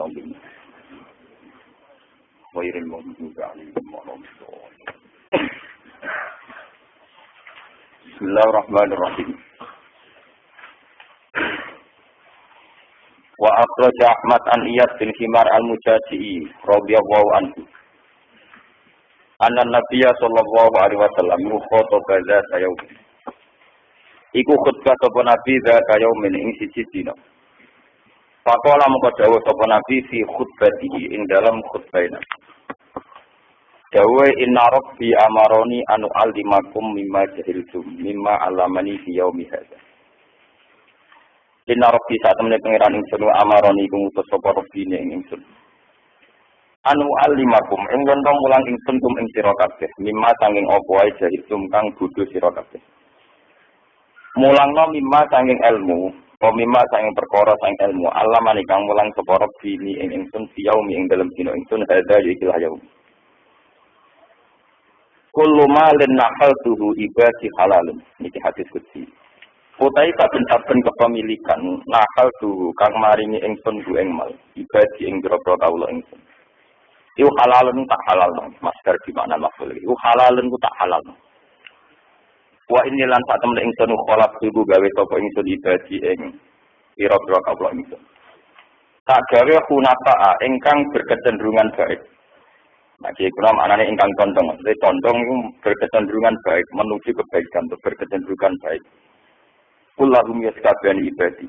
الضالين غير المغضوب عليهم ولا الضالين. بسم الله الرحمن الرحيم. وأخرج أحمد عن إياد بن حمار المجاشعي رضي الله عنه أن النبي صلى الله عليه وسلم خطب ذات يوم. Iku khutbah sapa Nabi zata yaumin ing siji dina. Faqala mongko dawuh sapa Nabi fi khutbatihi ing dalam khutbahnya. Dawuh inna rabbi amaroni anu alimakum mimma jahiltum mimma alamani fi yaumi hadza. Inna rabbi sak temene pangeran ingsun amaroni iku ngutus sapa rabbine ing ingsun. Anu alimakum ing lontong mulang ingsun tum ing sira kabeh mimma sanging apa wae jahiltum kang bodho sira kabeh. Mulangno mimma sanging ilmu, apa mimma sanging perkara sanging ilmu. Allah manikang mulang sapa Rabbini ing ingsun yaumi ing dalem dina ingsun hadza ikilah yaum. Kullu malin naqaltuhu ibadi halalun. Niki hadis qudsi. Utai saben-saben kepemilikan naqaltuhu kang maringi ingsun ku ing mal, ibadi ing grogro kawula ingsun. Iku halalun tak halal, masker di makna maf'ul. Iku halalun ku tak halal. Wa inni lan sak temen ingsun kholak iku gawe sapa ingsun ibadi ing pira-pira kawula ingsun. Tak gawe khunata ingkang berkecenderungan baik. Nah, iki kula maknane ingkang condong. Jadi condong iku berkecenderungan baik menuju kebaikan atau berkecenderungan baik. Kullahum yaskabani ibadi.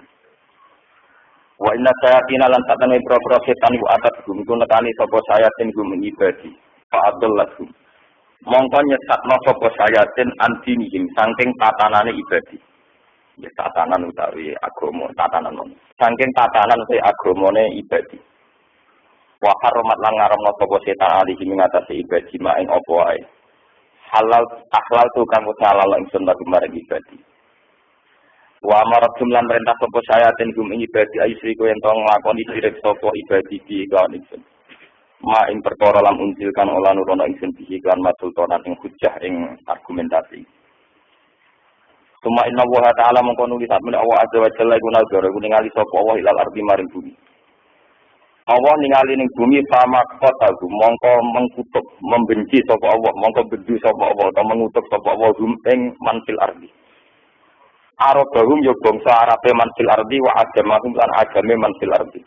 Wa inna sayatina lan sak temen pira-pira setan iku atat gum nekani sapa sayatin gum ibadi. Fa abdullahum mongko nyesatno sapa sayatin antinihim saking tatanane ibadi. Ya tatanan utawi agama, tatanan. Saking tatanan utawi agamane ibadi. Wa haramat lan ngaramno sapa setan alihi ngatasi ibadi mak ing apa wae. Halal akhlal tu kang halal ingsun bagi marang ibadi. Wa amarat jumlan perintah sapa sayatin gum ibadi aisri ku yen tong nglakoni sirik sapa ibadi iki kan ingsun. Ma ing perkara lam unsil kan olah nurono ingsun bihi kan masultanan ing hujjah ing argumentasi. Suma inna wa ta'ala mongko nulis atmen Allah azza wa jalla iku nazar iku ningali sapa Allah ilal ardi maring bumi. Allah ningali ning bumi sama kota mongko mengkutuk membenci sapa Allah mongko benci sapa Allah atau mengutuk sapa Allah ing manfil ardi. Arabahum yo bangsa Arabe manfil ardi wa ajamahum lan ajame manfil ardi.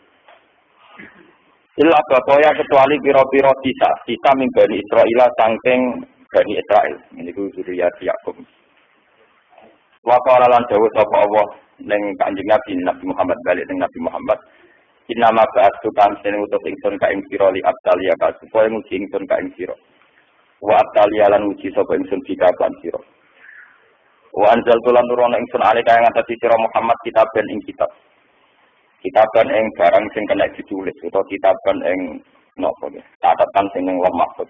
Illa bakoya kecuali piro-piro sisa min Bani Israel sangking Bani Israel. Ini ku zuriyat Yakub. Wa qala lan dawuh sapa Allah ning Kanjeng Nabi Muhammad balik ning Nabi Muhammad. Inna ma ba'atu kan sing utus ingsun ka ing sira li abdalia ka supaya nguji ingsun ka ing sira. Wa abdalia lan nguji sapa ingsun dikapan sira. Wa anzaltu lan nurono ingsun alika ing atase sira Muhammad kitaben ing kitab. Kitaban ing barang sing kena ditulis utawa kitaban ing napa ya catatan sing ning lemah mahfuz.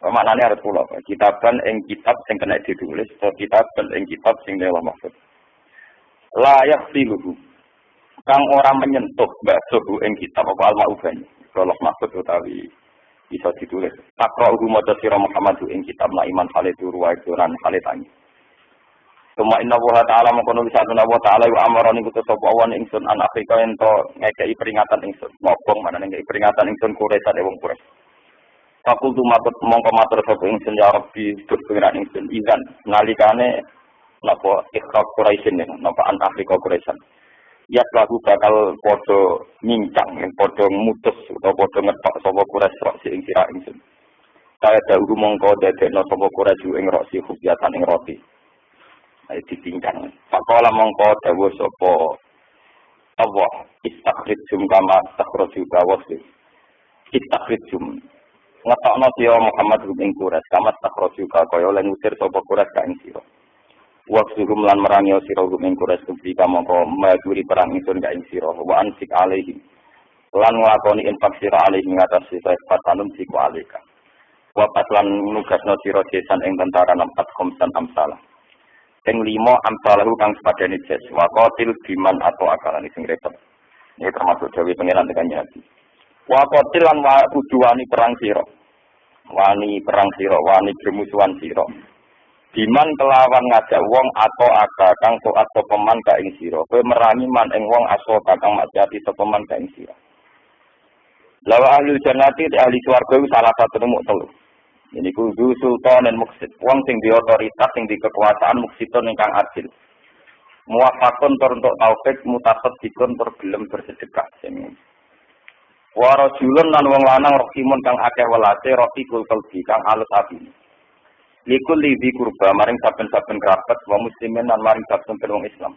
Maknane arep kula kitaban ing kitab sing kena ditulis utawa kitaban ing kitab sing ning lemah mahfuz. Layak siluhu kang ora menyentuh basuh ing kitab apa al-ma'ubani lemah mahfuz utawi bisa ditulis. Taqra'uhu maca sira Muhammad ing kitab la iman halitu ruwaiduran halitani. Suma inna wa ta'ala mengkono bisa Allah ta'ala wa amarani kutu sapa awan ingsun an Afrika ento ngekeki peringatan ingsun ngobong mana ngekeki peringatan ingsun Quraisy wong Quraisy. Fakultu makut mongko matur sapa ingsun ya Rabbi duh pengiran ingsun izan nalikane napa ikhraq Quraisyin napa an Afrika Quraisy. Ya lagu bakal padha ngincang padha mutus utawa padha ngetok sapa Quraisy rok sing sira ingsun. Kaya dawuh mongko dadekno sapa Quraisy ing rok si hubyatan ing roti. Ayo ditingkang. Pakola mongko dawuh sapa Allah istakhrijum kama takhruju kawasi. Istakhrijum. Ngetokno sira Muhammad ing Quraisy kama takhruju kaya lan ngusir sapa Quraisy ka ing sira. Waqsuhum lan merangi sira ing Quraisy kuwi mongko maduri perang ingsun ka ing sira wa ansik alaihi. Lan nglakoni infak sira alaihi ngatasi fatanum siku alika. Wa patlan nugasno sira desan ing tentara 4 khamsan amsalah. Yang 5 amsalahu kang sepadane jes waqatil biman atau akalan sing repot. Ini termasuk dewe pengiran tekan Nabi. Waqatil lan kudu wani perang sira. Wani perang sira, wani bermusuhan sira. Biman kelawan ngajak wong atau aga kang taat sapa man ka ing sira. Kowe merangi man ing wong aso kang maksiati sapa man ka ing sira. Lawa ahli jannati ahli swarga iku salah satu nemu telu. Ini kudu sultan dan muksid. Wong sing di otoritas, sing di kekuasaan muksidon ingkang adil. Muwafaqun tur untuk taufik, mutasaddiqun tur gelem bersedekah. Wa rajulun lan wong lanang rahimun kang akeh welase, rafiqul qalbi kang alus ati. Likul lidhi kurba maring saben-saben kerabat wa muslimin lan maring saben wong Islam.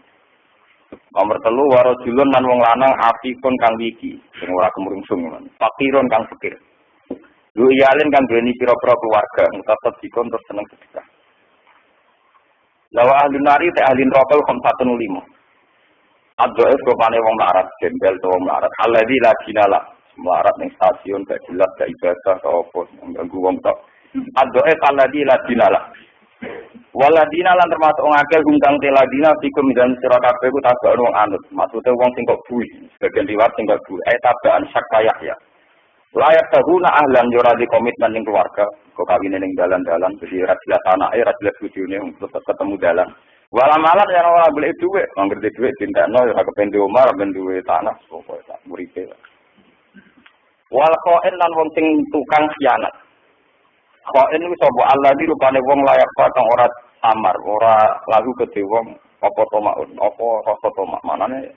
Nomor 3 wa rajulun lan wong lanang afiqun kang wiki, sing ora kemrungsung. Fakirun kang fakir. Lu iyalin kang duweni pira-pira keluarga, mutasab dikon terus seneng sedekah. Lawa ahli nari te ahli neraka 515. Addoe kopane wong larat, gembel to wong larat. Alladzi la dinala, larat ning stasiun gak jelas gak ibadah ka opo, ganggu wong tok. Addoe alladzi la dinala. Waladina lan termasuk wong akeh gungkang teladina fikum dan sira kabeh ku tabak wong anut. Maksude wong sing kok bui, sebagian riwayat sing kok bui, tabaan syakayah ya. Layak tahuna ahlan yura di komitmen ning keluarga, kok kawine ning dalan-dalan jadi ra jelas anake, ra jelas bojone untuk ketemu dalan. Walamalan yen ora golek dhuwit, anggere dhuwit dintekno ora kepen di omah, ben duwe tanah pokoke sak muripe. Wal qain lan wong sing tukang khianat. Qain iku sapa Allah di rupane wong layak kang ora samar, ora lagu kedhe wong apa tomaun, apa rasa tomak, manane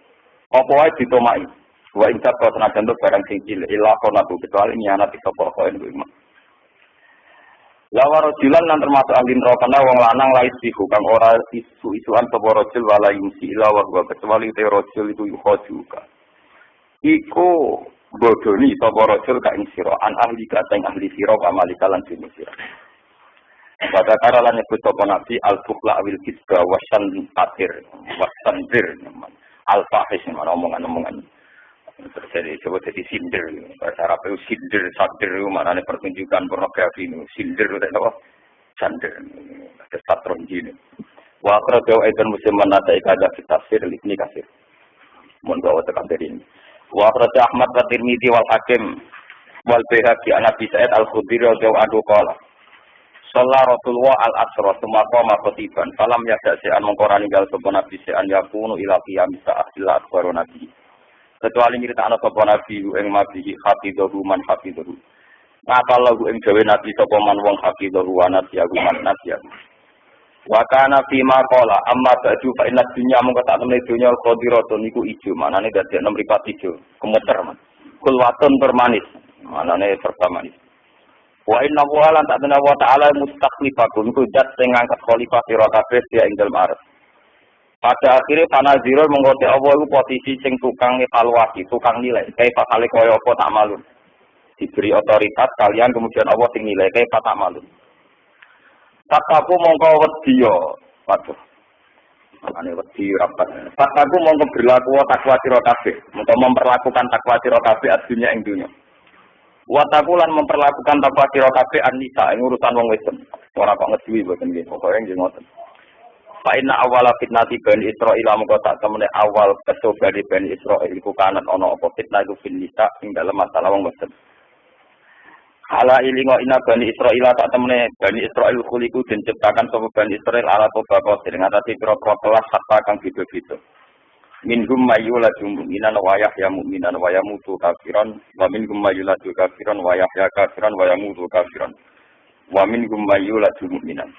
apa wae ditomaki. Wa inta kau tenaga untuk barang sing cilik ilah konabu kecuali nyanat sapa Qain kuwi. Lawa rajulan lan termasuk ahli neraka wong lanang lais bihu kang ora isu-isuan sapa rajul wala yumsi ila wa kecuali te rajul itu yukhaju. Iku bodoni sapa rajul ka ing sira an ahli ka ing ahli sira wa malikalan sing sira. Pada karalan nyebut sapa nabi al-fuqla wil kisba wasan atir wasandir al-fahish omongan-omongan. Terjadi coba jadi sindir, bahasa Arab itu sindir, sandir, mana nih pertunjukan pornografi ini, sindir itu apa? Sandir, ada patron gini. Waktu itu itu musim mana saya kaji tafsir, ini kasir. Mohon bawa tekan dari ini. Waktu itu Ahmad Tirmidzi wal Hakim wal Baihaqi an Abi Sa'id al-Khudri radhiyallahu anhu qala Shalla Rasulullah al-Asra sumaqama khatiban falam yada'an mengkorani gal sapa nabi se'an yakunu ila qiyamis sa'ah illa akhbaru nabi. Kecuali nyritakno sapa nabi ing nabi hafidhu man hafidhu. Ngapallahu ing gawe nabi sapa man wong hafidhu wa nasiya man nasiya. Wa kana fi ma qala amma ba'du fa inna dunya mung ketak temne dunya qadiratun niku ijo manane dadi mripat ijo kemeter man. Kulwatun permanis manane pertamanis. Wa inna wa lan ta'ala wa ta'ala mustaqlifakum ku zat sing ngangkat khalifah sira kabeh dia ing dalem arep. Pada akhirnya panazirul mengkote Allah itu posisi sing tukang evaluasi, tukang nilai. Kayak kali kaya apa tak malu. Diberi otoritas kalian kemudian Allah sing nilai kayak tak malu. Tataku mongko wedya. Waduh. Ane wedi rapat. Tataku mongko berlaku takwa sira kabeh. Mongko memperlakukan takwa sira kabeh adunya ing dunya. Wataku lan memperlakukan takwa sira kabeh an-nisa ing urusan wong wedok. Ora kok ngeduwi mboten nggih. Pokoke nggih ngoten. Fa inna awala fitnati Bani Israil mongko tak temene awal kesobane Bani Israil iku kanan ana apa fitnah iku finisa ing dalem masalah wong wedok. Ala ilingo ina Bani Israil tak temene Bani Israil kuliku den ciptakan sapa Bani Israil ala tobako sing ngatasi pira-pira kelas hatta kang beda-beda. Minhum mayyulatu mu'minan wa yahya mu'minan wa yamutu kafiran wa minhum mayyulatu kafiran wa yahya kafiran wa yamutu kafiran wa minhum mayyulatu mu'minan.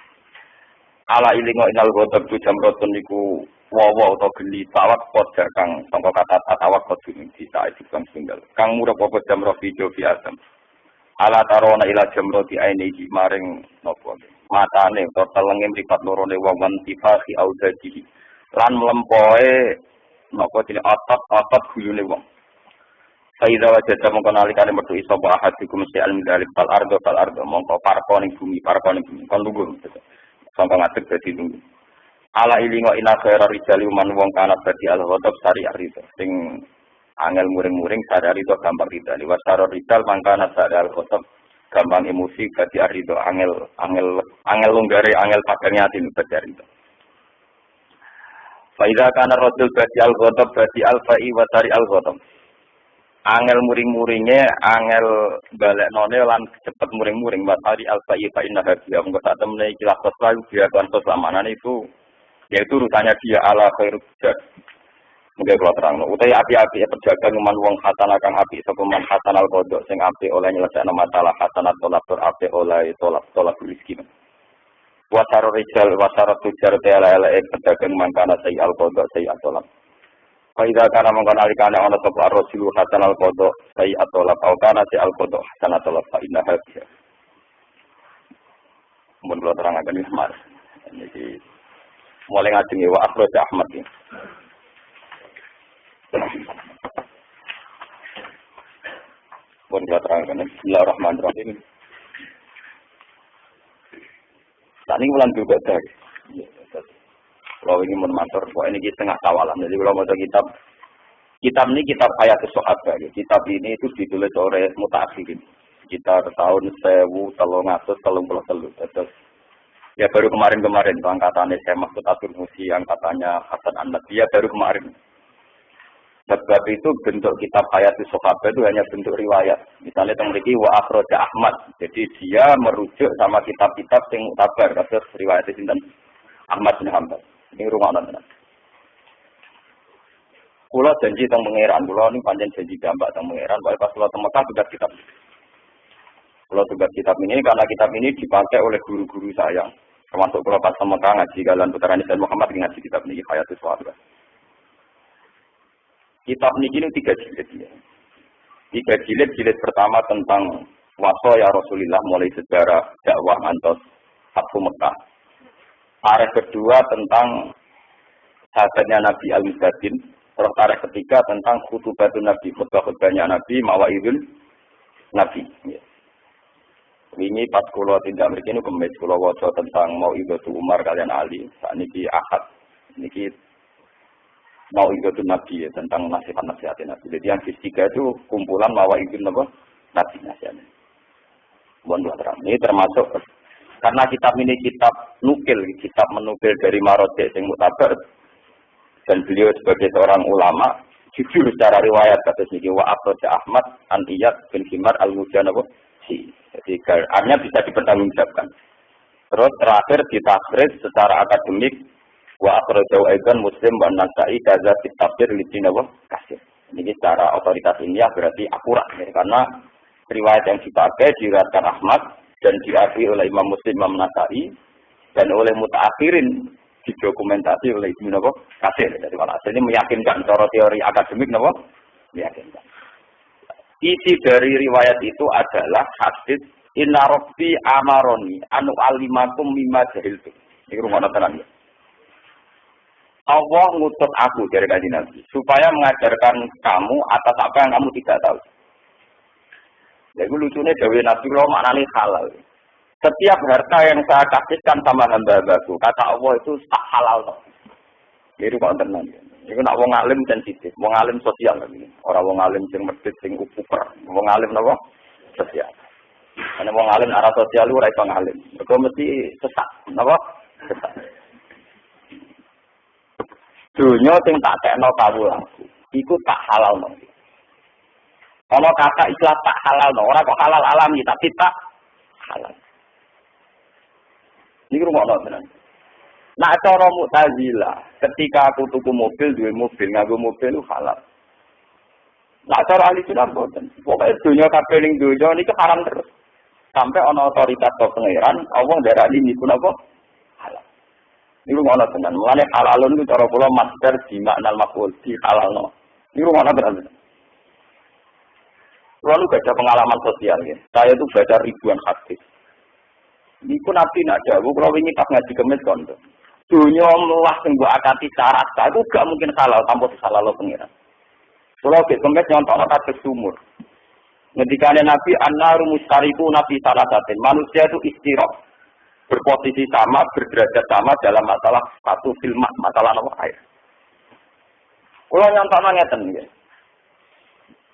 Ala ilingo inal ghadab tu jamrotun niku wawa utawa geni tawak kodar kang sangka kata tawak kodun di saat kang singgal kang murah apa jamroh video fi asam ala tarona ila jamroti ainihi maring napa matane utawa telenge mripat lorone wawan tifahi audaji lan mlempoe napa dene otot guyune wong Saida wajah mongko nalikane metu iso ba hadikum si al midalib fal ardo mongko parko ning bumi kon lugur sampai ngatek dadi tunggu. Ala ilingo ina khaira rijali man wong kana dadi al-ghadab sari arida. Sing angel muring-muring sari arida gampang rida. Liwat saro rijal mangkana sari al-ghadab gampang emosi dadi arida angel longgare angel padange ati dadi arida. Fa idza kana rajul dadi al-ghadab dadi al-fa'i wa sari al-ghadab. Angel muring-muringe angel baleknone lan cepet muring-muring watari al-fa'i fa inna hadiya mengko sak temene iki lakos lalu dia kan keselamatan itu yaitu urusannya dia ala khairul jad Mungkin kalau terang, utai api-api perjagaan uman wong hasanah kang api sepeman hasanal kodok sing api oleh nyelesaikan masalah hasanat tolak api oleh tolak rezeki. Wasaro rijal wasaro tujar tela perdagang mangkana sai al kodok sai atolak. Faida kana mangkana alikane ana sapa rasul hasanal kodok sai atolak au kana sai al kodok hasanat tolak fa inna hadhihi. Mun kalau terang akan ismar. Jadi mulai ngajeng wa akhraj Ahmad ini. Pun kita terangkan, Bismillahirrahmanirrahim. Saat ini bulan juga dari. Kalau ini menmatur, kok ini setengah tawalan. Jadi kalau mau kitab ini kitab Hayatus Sahabat. Kitab ini itu ditulis oleh Mutaakhirin. Sekitar tahun 1333. Terus ya baru kemarin itu angkatannya saya Mahfud Atur Musi, angkatannya Hasan An-Nadiyah baru kemarin. Sebab itu bentuk kitab Hayatus Sahabat itu hanya bentuk riwayat. Misalnya teng mriki wa akhraja Ahmad. Jadi dia merujuk sama kitab-kitab sing mutabar kados riwayat sinten Ahmad bin Hanbal. Ini rumakna tenan. Kula janji teng pangeran, kula niku pancen janji gambak teng pangeran, wae pas kula teng Mekah tugas kitab. Kula tugas kitab ini karena kitab ini dipakai oleh guru-guru saya. Termasuk kula pas teng Mekah ngaji Galan Putra Nisal Muhammad ngaji kitab ini Hayatus Sahabat. Kitab ini 3 jilid ya. 3 jilid pertama tentang wasaya Rasulullah mulai sejarah dakwah antos Fathu Mekah. Tarikh kedua tentang sahabatnya Nabi Al-Mubadin. Terus tarikh ketiga tentang khutubatun Nabi, khutbah-khutbahnya Nabi, mawaidun Nabi. Ya. Ini pas kula tindak mriki niku kemis kula waca tentang Mau'idatu Umar kalian Ali. Sakniki Ahad. Niki Mau'idhatun Nabi ya, tentang nasihat-nasihat Nabi. Jadi yang ketiga itu kumpulan Mau'idhatun Nabi nasihatnya. Ini termasuk karena kitab ini kitab menukil dari Marode yang mutabar dan beliau sebagai seorang ulama jujur secara riwayat kata sini wa akhraja Ahmad an Iyad bin Himar al-Mujanabi. Jadi artinya bisa dipertanggungjawabkan. Terus terakhir ditakhrid secara akademik wa akhrajahu aidan Muslim wa Nasa'i kaza fi tafsir li Nawawi kasir. Ini secara otoritas ilmiah berarti akurat ya, karena riwayat yang dipakai diriwayatkan Ahmad dan diakui oleh Imam Muslim, Imam Nasa'i dan oleh mutaakhirin didokumentasi oleh Ibnu Nawawi kasir. Jadi kalau ini meyakinkan cara teori akademik Nawawi meyakinkan. Isi dari riwayat itu adalah hadis inna rabbi amaroni anu alimakum mimma jahiltu. Ini rumah tenan ya. Allah ngutus aku dari kanjeng Nabi supaya mengajarkan kamu atas apa yang kamu tidak tahu. Jadi lucunya Dewi Nabi Allah maknanya halal. Setiap harta yang saya kasihkan sama hamba-hambaku, kata Allah itu tak halal. Jadi kok tenang. Ini nak wong alim sensitif, wong alim sosial ini. Orang wong alim sing medhit sing uper, wong alim napa? Sosial. Karena wong alim arah sosial ora iso ngalim. Mergo mesti sesat, napa? Sesat. Dunia sing tak tekno kawulaku, iku tak halal no. Ono kata istilah tak halal no, ora kok halal alami tapi tak halal. Ini rumakno tenan. Nah cara Mu'tazilah, ketika aku tuku mobil, duwe mobil, nganggo mobil itu halal. Nah cara ahli sunnah boten. Pokoke dunia kabeh ning dunya niki haram terus. Sampai ono otoritas ke pangeran, Allah ndarani niku napa? Halal. Ini rumah tenan. Mulane halalun itu cara kula master di makna maf'ul di halalno. Ini rumah tenan. Lalu baca pengalaman sosial ya. Saya itu baca ribuan hadis. Niku Nabi nak dawuh kula wingi pas ngaji kemis kondo. Dunya luas sing mbok akati syarat, itu gak mungkin halal tanpa disalahno pengiran. Kula ge kemis nyontokno kados sumur. Ngendikane Nabi annaru mustariku nabi salasatin. Manusia itu istirah. Berposisi sama, berderajat sama dalam masalah satu filmah, masalah apa air. Kalau nyontok ngeten ya.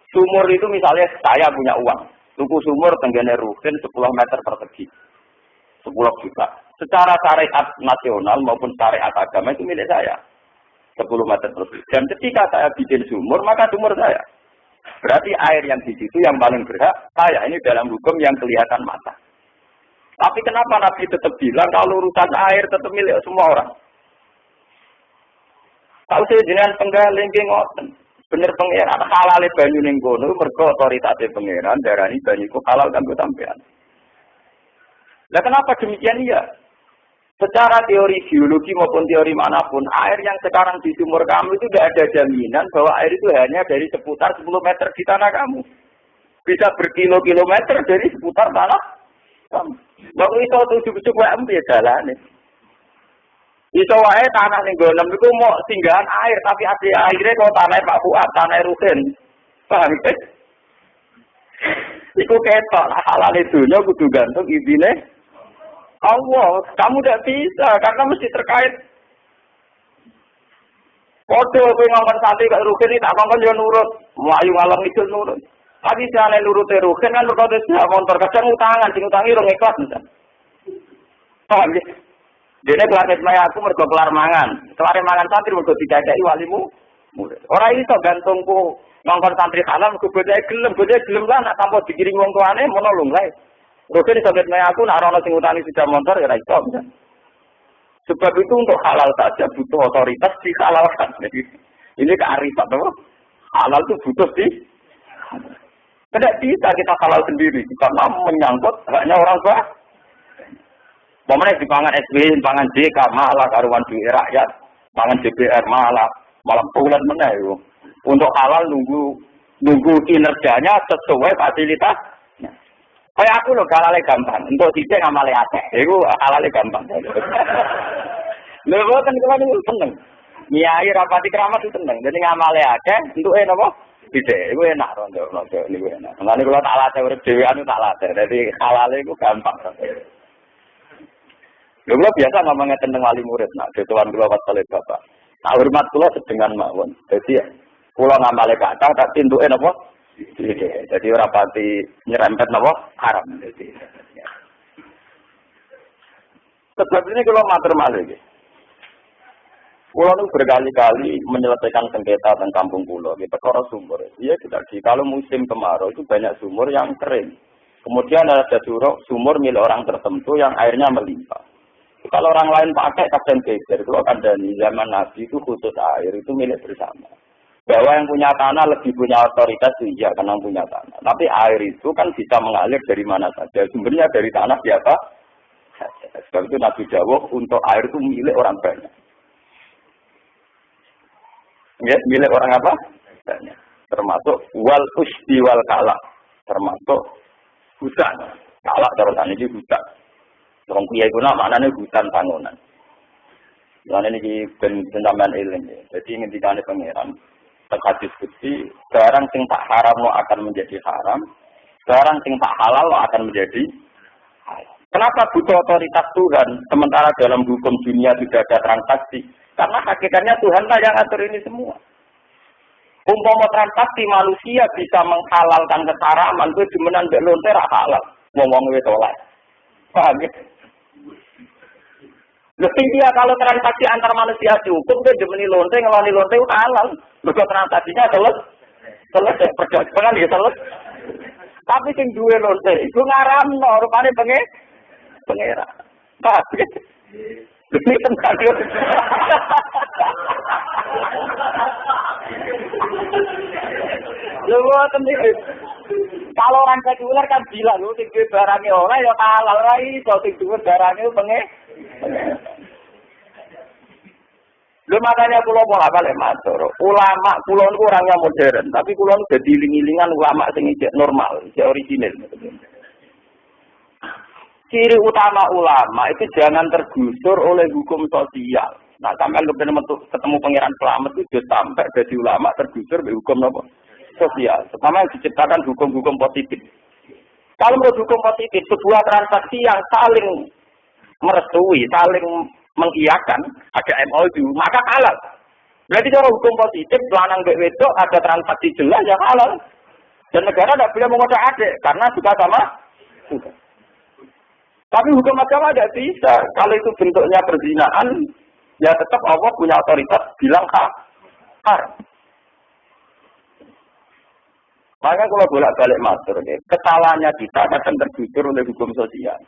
Sumur itu misalnya saya punya uang, tuku sumur tenggene rutin 10 meter persegi, 10 juta. Secara syariat nasional maupun syariat agama itu milik saya, 10 meter persegi. Dan ketika saya bikin sumur, maka sumur saya. Berarti air yang di situ yang paling berhak saya. Ini dalam hukum yang kelihatan mata. Tapi kenapa Nabi tetap bilang kalau urusan air tetap milik semua orang? Tahu saya jenengan penggaling ki ngoten. Bener pangeran halale banyu ning kono mergo otoritate pangeran darani banyu iku halal kanggo sampean. Lah kenapa demikian ya? Secara teori geologi maupun teori manapun, air yang sekarang di sumur kamu itu tidak ada jaminan bahwa air itu hanya dari seputar 10 meter di tanah kamu. Bisa berkilo-kilometer dari seputar tanah kamu. Lalu itu tujuh-tujuh WM ya jalan. Iso wae tanah ning gonem iku mau singgahan air, tapi asli airnya kalau tanah Pak Fuad, tanah Ruhin. Paham ya? Iku ketok, halal dunya kudu gantung izine Allah. Kamu tidak bisa, karena mesti terkait. Kode kowe ngomong santri kok Ruhin iki tak ngomong yo nurut, mlayu ngalor itu nurut. Tapi jane nurute Ruhin kan mergo wis motor kadang utangan, sing utangi rong ikhlas misal. Paham ya? Dene kelar maya aku mergo kelar mangan. Kelar mangan santri mergo dicacaki walimu. Ora iso gantungku ngongkon santri halal mergo gelem lah nak tanpa dikirim wong tuane mono lho lae. Rugen iso maya aku nak ana sing utani sepeda motor ya ora iso. Sebab itu untuk halal saja butuh otoritas dihalalkan. Jadi ini kearifan apa? Halal itu butuh tidak bisa kita halal sendiri karena menyangkut haknya orang tua. Pemene dipangan SBY, pangan JK malah karuan duit rakyat, pangan DPR malah bulan meneh yo. Untuk halal nunggu kinerjanya sesuai fasilitas. Kayak aku lho halale gampang, untuk sithik ngamale akeh. Iku halale gampang. Lha boten kula niku seneng. Nyai rapati keramat itu seneng. Dadi ngamale akeh, entuke napa? Sithik. Iku enak rondo niku enak. Mulane kula tak latih urip dhewe anu tak latih. Dadi halale iku gampang. Lha biasa ngomongnya tentang wali murid, nak tuan kula wasale bapak. Tak hormat kula sedengan mawon. Dadi kula ngamale kathah tak tintuke napa? Jadi ora pati nyerempet napa? Haram. Dadi. Sebab ini kalau matur malih nggih. Kula nu berkali-kali menyelesaikan sengketa tentang kampung kula, nggih perkara sumur. Iya tidak di kalau musim kemarau itu banyak sumur yang kering. Kemudian ada sumur milik orang tertentu yang airnya melimpah. Kalau orang lain pakai kadang geger, kalau kandani zaman Nabi itu khusus air itu milik bersama. Bahwa yang punya tanah lebih punya otoritas iya karena punya tanah. Tapi air itu kan bisa mengalir dari mana saja. Sumbernya dari tanah biasa. Sebab itu Nabi Dawuh untuk air itu milik orang banyak. Ya, milik orang apa? Banyak. Termasuk wal usdi wal kalak. Termasuk hutan. Kalak terusan ini hutan. Wong kiai kuna maknane hutan bangunan. Lan iki ben sampean eling. Dadi ngendikane pangeran hadis kutsi, barang sing tak haram akan menjadi haram, barang sing tak halal akan menjadi halal. Kenapa butuh otoritas Tuhan sementara dalam hukum dunia tidak ada transaksi? Karena hakikatnya Tuhan lah yang atur ini semua. Umpama transaksi manusia bisa menghalalkan kesaraman, itu jumenan mbek lonte ra halal. Ngomong wis oleh. Paham ya? Lebih dia kalau transaksi antar manusia dihukum ke demeni lonte ngeloni lonte itu halal. Mergo transaksinya selesai perdagangan ya selesai. Tapi sing duwe lonte iku ngaramno rupane pengera. Tapi demi tentang kalau orang sekuler kan bilang lu sing duwe barangnya ora ya halal ra iso sing duwe barangnya Lho makanya kula mau balik matur. Ulama kula niku orangnya modern, tapi kula niku dadi iling-ilingan ulama sing normal, sing orisinil. Ciri utama ulama itu jangan tergusur oleh hukum sosial. Nah, sampai ketemu pangeran selamat itu sudah sampai jadi ulama tergusur oleh hukum apa? Sosial. Pertama yang diciptakan hukum-hukum positif. Kalau menurut hukum positif, sebuah transaksi yang saling merestui, saling mengiyakan, ada MOU, maka halal. Berarti cara hukum positif, lanang mbek wedok ada transaksi jelas yang halal. Dan negara tidak boleh mengodak adik, karena juga sama. Tapi hukum agama tidak bisa. Kalau itu bentuknya perzinaan, ya tetap Allah punya otoritas bilang haram. Maka kalau bolak-balik matur, kesalahannya kita akan tergusur oleh hukum sosial.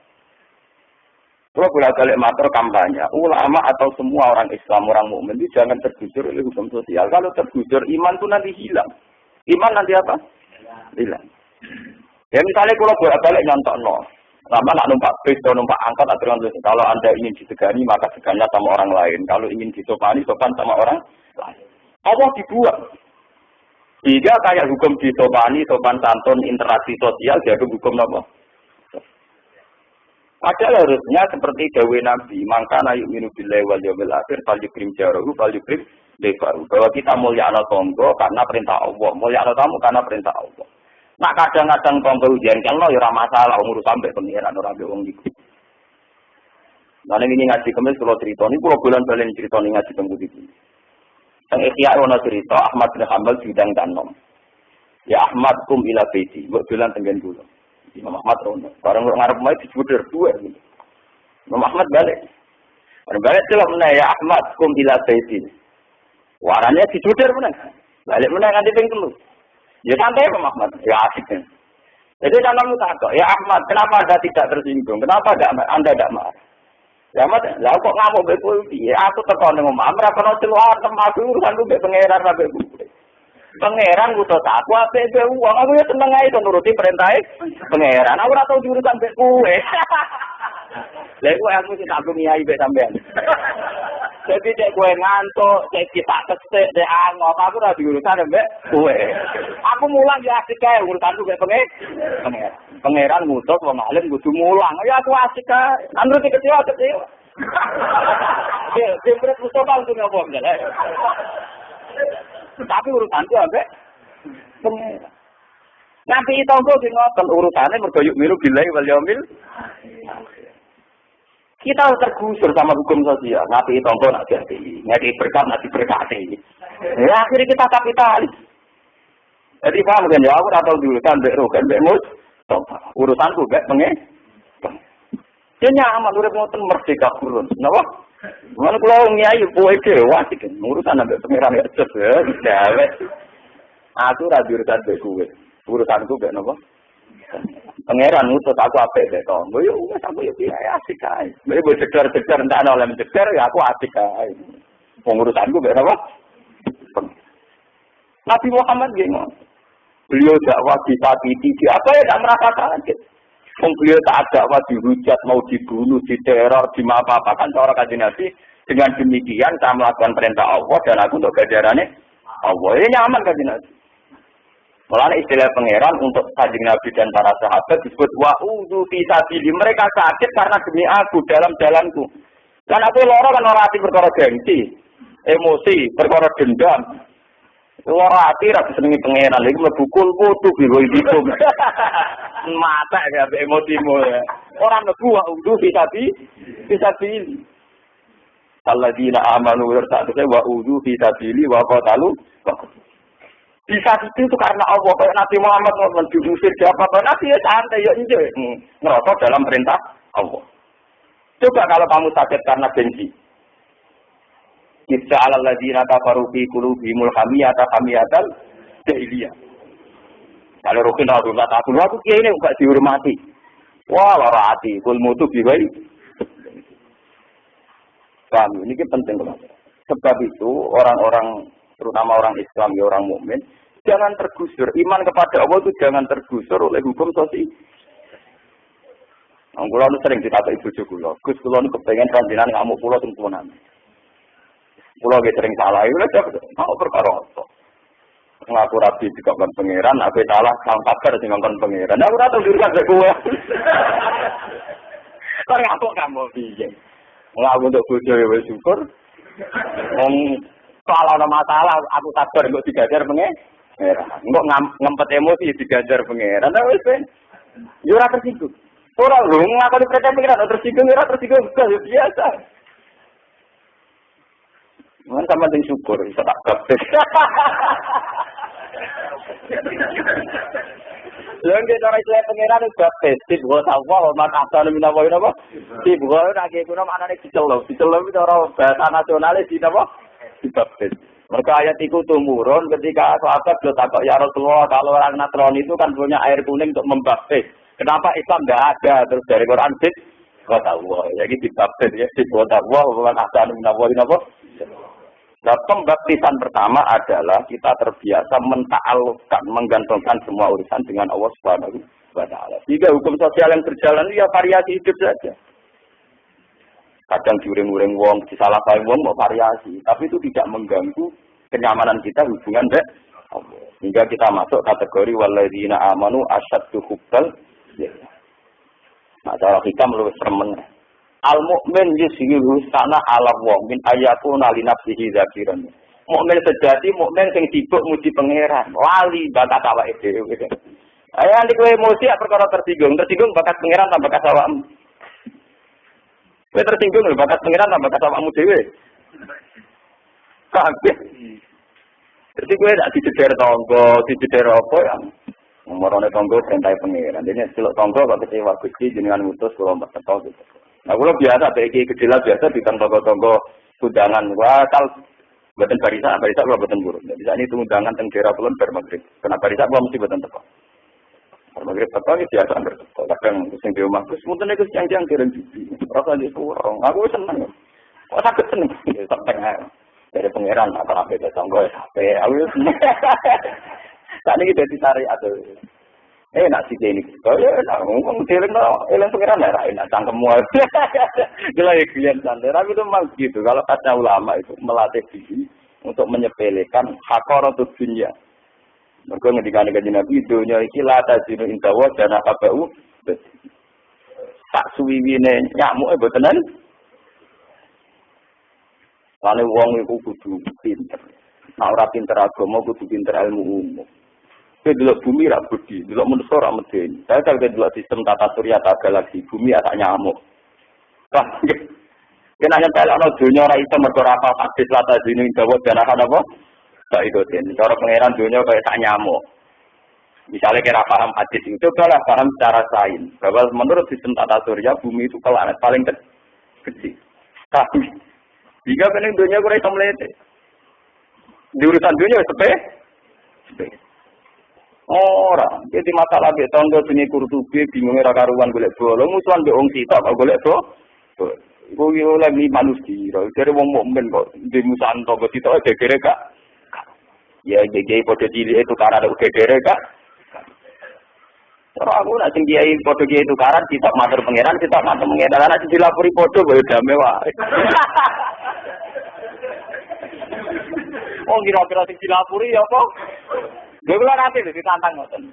Kalau bolak-balik matur kampanye, ulama atau semua orang Islam, orang mukmin itu jangan tergusur oleh hukum sosial. Kalau tergusur, iman itu nanti hilang. Iman nanti apa? Hilang. Ya misalnya kalau bolak-balik nyontok no, lama nak numpak bis atau numpak angkot aturan kalau Anda ingin disegani maka segannya sama orang lain. Kalau ingin disopani sopan sama orang lain. Allah dibuat. Jika kayak hukum disopani, sopan santun, interaksi sosial, jadi hukum apa? Padahal harusnya seperti dawe Nabi, maka na yu'minu billahi wal yawmil akhir fal yukrim jarahu fal yukrim defaru. Bahwa kita mulyakno tangga karena perintah Allah, mulyakno tamu karena perintah Allah. Nak kadang-kadang tangga ujian kalau ya ora masalah umur sampai pengiran ora mbek wong iku. Lah ini ngaji kemis kula crita niku kula bulan-bulan crita ning ngaji tembung iki. Sang Ihya ana cerita Ahmad bin Hanbal bidang tanom. Ya Ahmad kum ila baiti, mbok dolan tenggen kula. Imam Ahmad rono. Barang ngarep mai dijuder dua gitu. Imam Ahmad balik. Barang balik celok meneh ya Ahmad kum ila baiti. Warane dijuder meneh. Balik meneh nganti ping 3. Ya santai Imam Ahmad, ya asik kan. Jadi tanammu takok, ya Ahmad, kenapa Anda tidak tersinggung? Kenapa Anda tidak marah? Ya Ahmad, lah kok ngamuk mbek kowe piye? Aku teko ning omah, ora kono celuar tematu urusanku mbek pangeran ra mbek kowe. Pangeran ngutus aku apik mbek wong, aku ya seneng ae to nuruti perintahe pangeran. Aku ora tau diurusan mbek kowe. Lha kowe aku sing tak ngiyai mbek sampean. Jadi cek kowe ngantuk, cek kita kesek, cek angop, aku ora diurusan mbek kowe. Aku mulang ya asik kae urusanku mbek pangeran. Pangeran ngutus wong alim kudu mulang. Ya aku asik kae. Nuruti kecewa. Jempret Mustafa untuk ngapa enggak? Tapi urusanku ambek pengen. Nanti tonggo sing ngoten urusane mergo yuk miru billahi wal yaumil. Kita tergusur sama hukum sosial. Nanti tonggo nak jadi, ngeki berkat nanti berkati. Ya akhirnya kita kapitalis. Jadi paham kan ya aku ora tau diurusan mbek rogan mbek mus. Urusanku mbek pengen. Dia nyaman urip ngoten merdeka kurun. Napa? Mana kalau nyai buat dewa sih kan, urusan sampai pangeran ya terus ya, aku radio urusan beku, urusanku be nopo. Pangeran utus aku apa beto, boyo aku ya asik aja, boyo cegar entah oleh mencegar ya aku asik aja, pengurusanku be nopo. Nabi Muhammad gini, beliau dakwah di apa ya tak merasa kaget. Beliau tak ada dihujat, mau dibunuh, diteror, apa-apa kan cara kajian Nabi. Dengan demikian saya melakukan perintah Allah dan aku untuk ganjarannya Allah. Ini nyaman kajian Nabi. Mulanya istilah pangeran untuk kajian Nabi dan para sahabat disebut wa'udhu fisabili. Mereka sakit karena demi aku dalam jalanku. Dan aku loro kan orang hati perkara gengsi, emosi, perkara dendam. Ora ati ra disenengi pangeran iki mlebu kulputu biru itu. Mata ya emosimu ya. Ora mlebu wa udu bisa di. Alladzina amanu wa ta'ala wa udu bisa dili wa qatalu. Bisa itu karena Allah kayak Nabi Muhammad mau diusir siapa pun Nabi ya santai ya injek. Ngerasa dalam perintah Allah. Coba kalau kamu sakit karena gengsi. Kita ala ladina kafaru fi qulubihimul hamiyata hamiyatal jahiliyah. Kalau rukin aku kiai ini enggak dihormati. Wah, lara hati, kul mutu biwai. Paham, ini penting banget. Sebab itu orang-orang terutama orang Islam ya orang mukmin jangan tergusur. Iman kepada Allah itu jangan tergusur oleh hukum sosial. Kula sering ditakoki bojo kula, Gus kula niku kepengin ranjenengan ngamuk kula sing punan. Pulau sering salah, itu aja mau perkara apa? Ngaku rapi di kapan pangeran, aku salah sang kabar di kapan pangeran. Aku rata jurusan gue. Tapi apa kamu bikin? Ngaku untuk bojo ya syukur. Kalau ada masalah, aku kabar untuk digajar pangeran. Enggak ngempet emosi digajar pangeran. Nah wes ben, jurah tersinggung. Orang lu ngaku di percaya pangeran, tersinggung biasa. Mana sama dengan syukur, bisa tak kapes. Lalu kita orang Islam pengiran itu kapes. Tiba sahaja, hormat asal minta poin apa? Tiba lagi guna mana nih dicelup itu orang bahasa nasionalis di apa? Di kapes. Mereka ayat itu turun ketika sahabat sudah takut ya Rasulullah kalau orang Nasrani itu kan punya air kuning untuk membaptis. Kenapa Islam tidak ada? Terus dari Quran Buat Allah. Jadi dibaptis ya buat Allah. Bukan asal menawarin apa? Nah, pembaptisan pertama adalah kita terbiasa menta'alluqkan, menggantungkan semua urusan dengan Allah Subhanahu wa taala. Jika hukum sosial yang berjalan ya variasi hidup saja. Kadang diuring-uring wong, disalahkan wong mau variasi, tapi itu tidak mengganggu kenyamanan kita hubungan dengan Allah. Hingga kita masuk kategori walladzina amanu asyaddu hubbal lillah. Nah, cara kita meluwih remen. Al-mu'min yushiru sana ala wa min ayatuna li nafsihi zakiran. Mukmin sejati mukmin sing sibuk muji pangeran, lali bakat awake dhewe. Ayo nek kowe emosi perkara tersinggung bakat pangeran tambah bakat awakmu. Kowe tersinggung bakat pangeran tambah bakat awakmu dhewe. Kabeh. Jadi kowe nek diceder tangga, diceder apa ya? Umurane tangga perintah pangeran. Dene celuk tangga kok kecewa Gusti jenengan ngutus kula mbek gitu. Nah, kalau biasa, bagi kecil biasa di tonggo-tonggo undangan. Wah, kalau buatan barisan kalau buatan buruk. Bisa ini undangan teng daerah Kulon bermagrib. Kenapa barisan gua mesti buatan teko. Bermagrib teko ini biasa berteko. Kadang sing di rumah terus mungkin itu yang kirim jubi. Rasa di kurang. Aku seneng. Kok sakit seneng? Sampai dari pangeran apa tonggo sampai aku seneng. Tadi kita ditarik atau nak sih ini, kau ya nak ngomong teleng pengiran daerah enak cangkemmu. Gila ya klien santai, tapi itu memang gitu. Kalau kata ulama itu melatih diri untuk menyepelekan haqaratud dunya. Mereka ngendikan kanjeng Nabi dunya iki la tazinu indawa dan akabau. Tak suwiwine nyamuk mboten. Lane wong iku kudu pinter. Nek ora pinter agama kudu pinter ilmu umum. Saya dulu bumi rak budi, dulu manusia rak medeni. Saya kalau dulu sistem tata surya tak galaksi, bumi agak nyamuk. Wah, kena nyentel ana dunya ora iso mergo apa hadis lata dene dawa janahan apa? Tak ikutin. Cara pangeran dunya kayak tak nyamuk. Misalnya kira paham hadis itu, cobalah paham secara sains. Bahwa menurut sistem tata surya bumi itu planet paling kecil. Tapi jika pening dunya ora iso mlete. Di urusan dunya sepe. Orang, jadi masalah be tangga sini Kurtubi bingung ora karuan golek bola, musuhan be wong sitok kok golek bola. Kuwi lagi manusia, dari wong mukmin kok di musuhan tangga sitok gegere gak. Ya gegere padha cilik itu karena ada gegere gak. Ora aku nak sing kiai padha kiai itu karan sitok matur pangeran, sitok matur pangeran nek dilapori padha kaya dame wae. Oh kira-kira sing dilapori ya apa? Lha kula nate ditantang ngoten.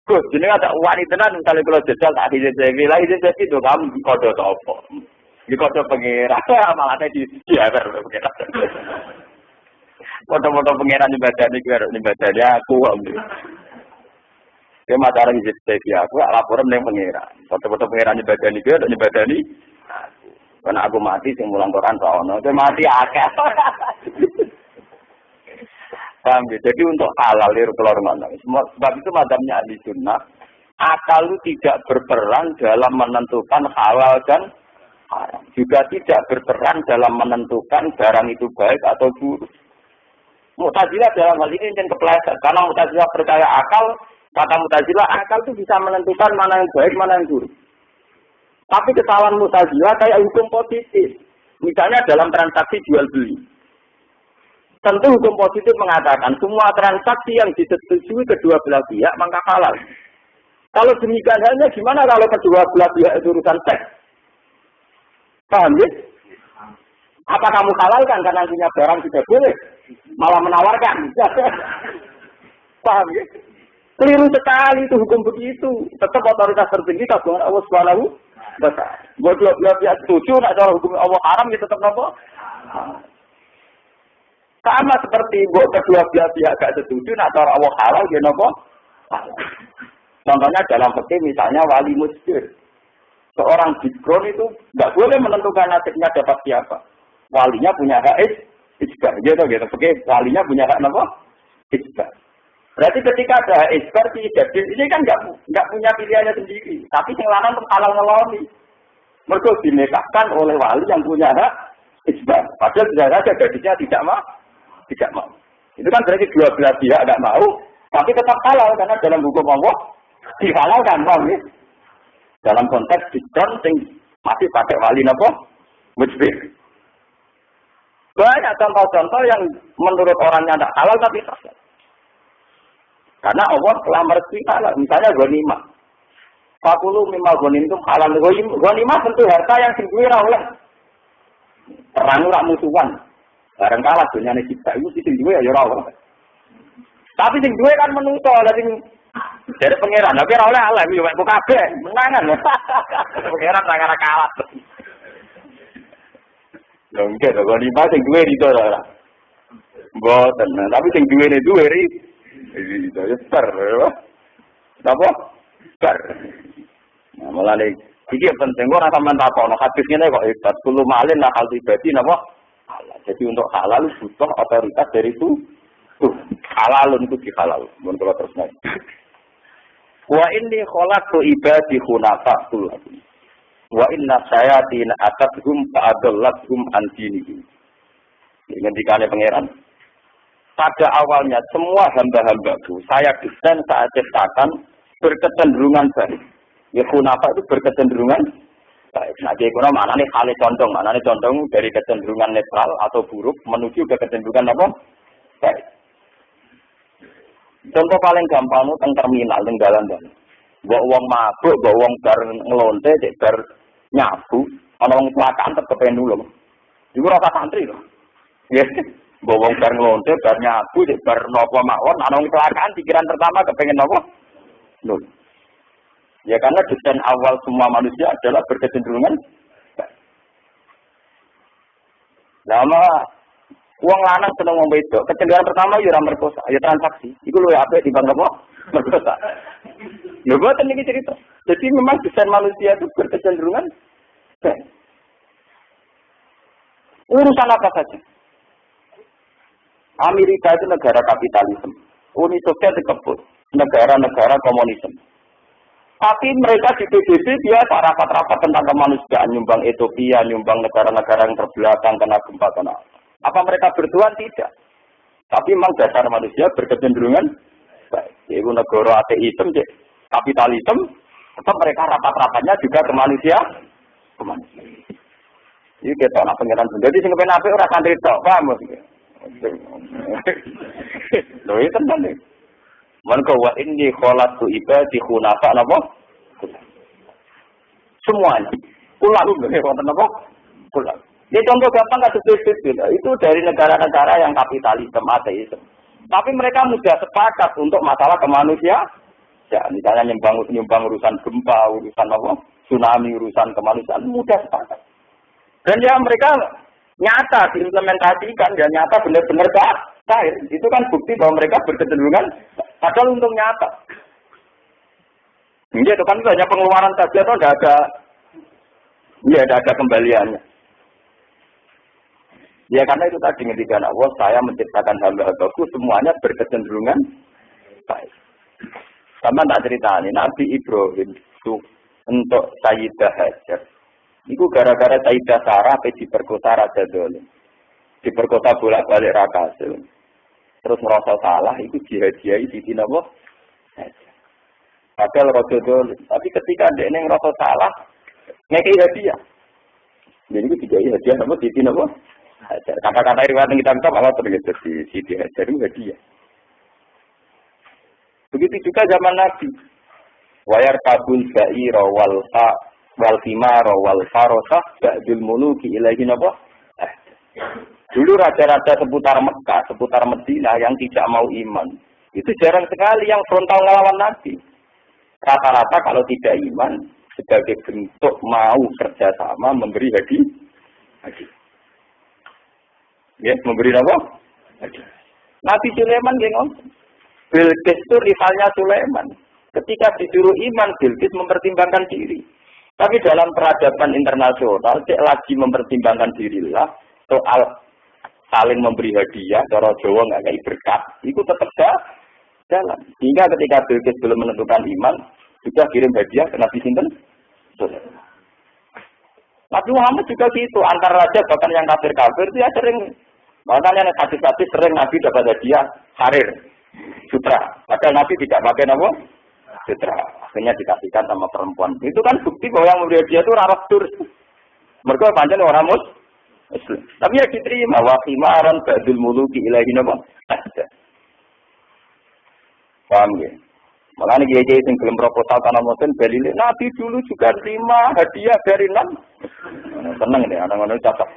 Gus, jenenge ada wanita tenan misale kula jajal tak dije-dije lha iki to kamu kodho sapa? Iki kodho pangeran malah di diawer pangeran. Foto-foto pangeran ibadane iki karo ibadane aku kok. Dia matara iki aku laporan ning pangeran. Foto-foto pangeran ibadane iki karo ibadane aku. Karena aku mati sing mulang Quran ra ono, mati akeh. Paham ya? Jadi untuk halal itu keluar mana? Sebab itu madhabnya ahli sunnah, akal itu tidak berperan dalam menentukan halal dan haram. Juga tidak berperan dalam menentukan barang itu baik atau buruk. Mu'tazilah dalam hal ini yang kepleset. Karena Mu'tazilah percaya akal, kata Mu'tazilah akal itu bisa menentukan mana yang baik, mana yang buruk. Tapi kesalahan Mu'tazilah kayak hukum positif. Misalnya dalam transaksi jual beli. Tentu hukum positif mengatakan semua transaksi yang disetujui kedua belah pihak maka halal. Kalau demikian hanya gimana kalau kedua belah pihak itu urusan seks? Paham ya? Apa kamu halalkan karena punya barang tidak boleh? Malah menawarkan. Paham ya? Keliru sekali itu hukum begitu. Tetap otoritas tertinggi kagungan Allah Subhanahu wa taala. Buat dua belah pihak setuju nak cara hukum Allah haram ya tetap apa? Sama seperti buat kedua belah pihak gak setuju, nak cara Allah halal, dia nopo. Contohnya dalam fikih misalnya wali musbir. Seorang bikron itu nggak boleh menentukan nasibnya dapat siapa. Walinya punya hak isbar, gitu. Fikih walinya punya hak nopo isbar. Berarti ketika ada isbar jadi ini kan nggak punya pilihannya sendiri. Tapi yang lanang halal ngeloni. Mereka dinikahkan oleh wali yang punya hak isbar. Padahal saja gadisnya tidak mau. Itu kan berarti dua belah pihak tidak mau, tapi tetap halal karena dalam hukum Allah dihalalkan, paham ya? Dalam konteks dikron sing Masih pakai wali napa? Mujbir. Banyak contoh-contoh yang menurut orangnya tidak halal tapi sah. Karena Allah telah merestui halal. Misalnya ghanimah. Fakulu mimma ghanimtum halal. Ghanimah tentu harta yang sing duwe ora oleh. Perang ora musuhan. Bareng kalah dunyane kita itu sing duwe ya ora oleh. Tapi sing duwe kan menungso lha dari pangeran, tapi ora oleh alam yo mek kabeh, menangan. Pangeran ra kara kalah. Lho nggih to, goni sing duwe itu ora. Mboten, tapi sing duwene duwe ri. Itu ya bar. Napa? Bar. Nah, mulane iki penting ora sampean takono hadis ngene kok hebat. Kulo malin lah hal pribadi napa? Halal. Jadi untuk halal butuh otoritas dari itu. Halal untuk dihalal. Mun kula terus naik. Wa inni khalaqtu ibadi hunafa kullakum. Wa inna sayatin atathum fa'adallathum an dinihim. Ini dikane pangeran. Pada awalnya semua hamba-hambaku saya desain, saya ciptakan berkecenderungan baik. Ya hunafa itu berkecenderungan baik. Nah, jadi maknanya hale condong, maknanya condong dari kecenderungan netral atau buruk menuju ke kecenderungan apa? Baik. Contoh paling gampang itu teng terminal, teng dalan-dalan. Mbok wong mabuk, mbok wong bar ngelonte, cek bar nyabu, ana wong kecelakaan tetep kepen nulung. Iku ora santri lho. Nggih. Mbok wong bar ngelonte, bar nyabu, cek bar napa mawon, ana wong kecelakaan pikiran pertama kepengen napa? Nulung. Ya karena desain awal semua manusia adalah berkecenderungan. Lama uang lanang seneng wong wedok, kecenderungan pertama ya ora merkosa, ya transaksi. Iku luwih apik dibanding apa? Merkosa. Lho boten iki cerita. Jadi memang desain manusia itu berkecenderungan urusan apa saja. Amerika itu negara kapitalisme. Uni Soviet dikebut negara-negara komunisme. Tapi mereka di PBB dia rapat-rapat tentang kemanusiaan, nyumbang Ethiopia, nyumbang negara-negara yang terbelakang kena gempa kena. Apa mereka bertuan? Tidak. Tapi memang dasar manusia berkecenderungan baik. Yaitu negara ateisme, kapitalisme, tetap mereka rapat-rapatnya juga ke manusia. Ini kita nak pengiran sendiri. Jadi sing kepen apik ora santri tok, paham mesti. Lho itu tenan nih. Mangko wa inni khalaqtu ibadi hunafa napa? Semuanya. Ulang lho wonten napa? Ulang. Ini contoh gampang kasus itu dari negara-negara yang kapitalisme ateisme. Tapi mereka mudah sepakat untuk masalah kemanusiaan. Ya, misalnya nyumbang urusan gempa, urusan apa? Tsunami, urusan kemanusiaan mudah sepakat. Dan ya mereka nyata diimplementasikan dan nyata benar-benar cair. Itu kan bukti bahwa mereka berkecenderungan padahal untuk nyata. Iya, itu kan hanya pengeluaran saja atau tidak ada, ya tidak ada kembaliannya. Ya karena itu tadi ketika Allah saya menciptakan hamba-hambaku semuanya berkecenderungan baik. Sama tak cerita ini Nabi Ibrahim itu untuk Sayyidah Hajar. Itu gara-gara Sayyidah Sarah diperkosa Raja Dolim. Diperkosa bolak-balik Rakasil. Terus merasa salah itu dihadiahi Siti Nabi. Padahal Raja Dolim. Tapi ketika dia ngerasa salah ngekei hadiah. Jadi itu digawe hadiah sama Siti Nabi. Kata-kata riwayat kita Allah terlihat di Siti Hajar itu hadiah. Begitu juga zaman Nabi. Wayar kabul sa'ira wal thimara wal farosah ba'dul muluki ilaihi napa? Dulu raja-raja seputar Mekah, seputar Madinah yang tidak mau iman. Itu jarang sekali yang frontal ngelawan Nabi. Rata-rata kalau tidak iman sebagai bentuk mau kerjasama memberi hadiah. Ya, memberi apa? Nabi Sulaiman ngomong, Bilqis itu rivalnya Sulaiman. Ketika disuruh iman, Bilqis mempertimbangkan diri. Tapi dalam peradaban internasional, cek lagi mempertimbangkan dirilah soal saling memberi hadiah, cara Jawa nggak kayak berkat, itu tetap jalan. Hingga ketika Bilqis belum menentukan iman, juga kirim hadiah ke Nabi Sinten. Nabi Muhammad juga gitu, antar raja bahkan yang kafir-kafir dia sering, makanya hadis-hadis sering Nabi dapat hadiah harir, sutra. Padahal Nabi tidak pakai apa? sutra. Akhirnya dikasihkan sama perempuan. Itu kan bukti bahwa yang mulia dia itu raras tur. Mereka pancen orang Muslim. Tapi ya diterima. Wa khimaran ba'dul muluki ilahi napa? Paham ya? Makanya kiai-kiai yang belum proposal tanah moten dalile Nabi dulu juga terima hadiah dari Nabi. Seneng deh, orang-orang catat.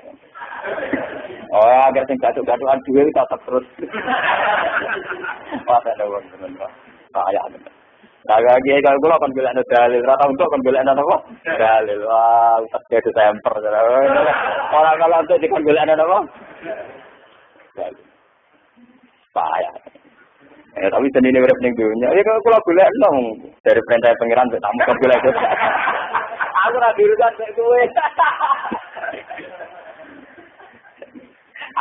Oh, agar sing gaduh-gaduhan duwe catat terus. Wah, ada wong tenan. Kaya tenan. Lah kiai kalau kula kon golekno dalil, rata untuk kon golekno apa? Dalil. Wah, usah ke temper. Ora kalau untuk dikon golekno apa? Dalil. Kaya. Tapi sendiri urip ning dunya. Ya kalau kula golekno dari perintah pangeran tak tamu kon golek. Aku ora diurusan mek kowe.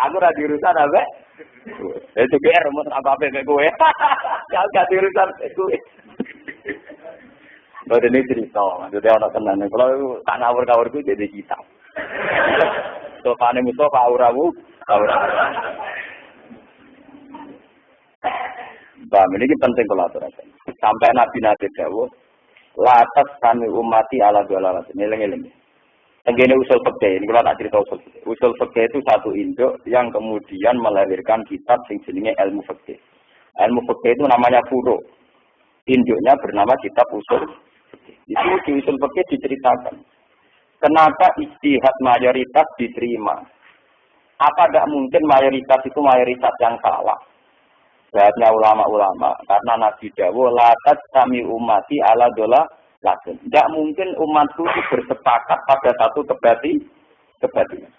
Aku ora diurusan apa? Itu kira rumus apa-apa mek kowe. Kalau gak diurusan mek kowe. Baru ini cerita, maksudnya orang tenan. Kalau tak ngawur-ngawurku jadi kitab. Sopane musuh auramu, auramu. Bang, ini penting kalau aturakan. Sampai Nabi dawuh, latas kami umati ala dolalat. Ngeleng-ngeleng. Tenggene usul fikih, ini kalau tak cerita usul fikih. Usul fikih itu satu induk yang kemudian melahirkan kitab sing jenenge ilmu fikih. Ilmu fikih itu namanya furu. Induknya bernama kitab usul fikih. Itu di usul fikih diceritakan. Kenapa ijtihad mayoritas diterima? Apa tidak mungkin mayoritas itu mayoritas yang salah? Jawabnya ulama-ulama, karena Nabi dawuh latat kami umati ala dola laten. Tidak mungkin umatku itu bersepakat pada satu kebatilan.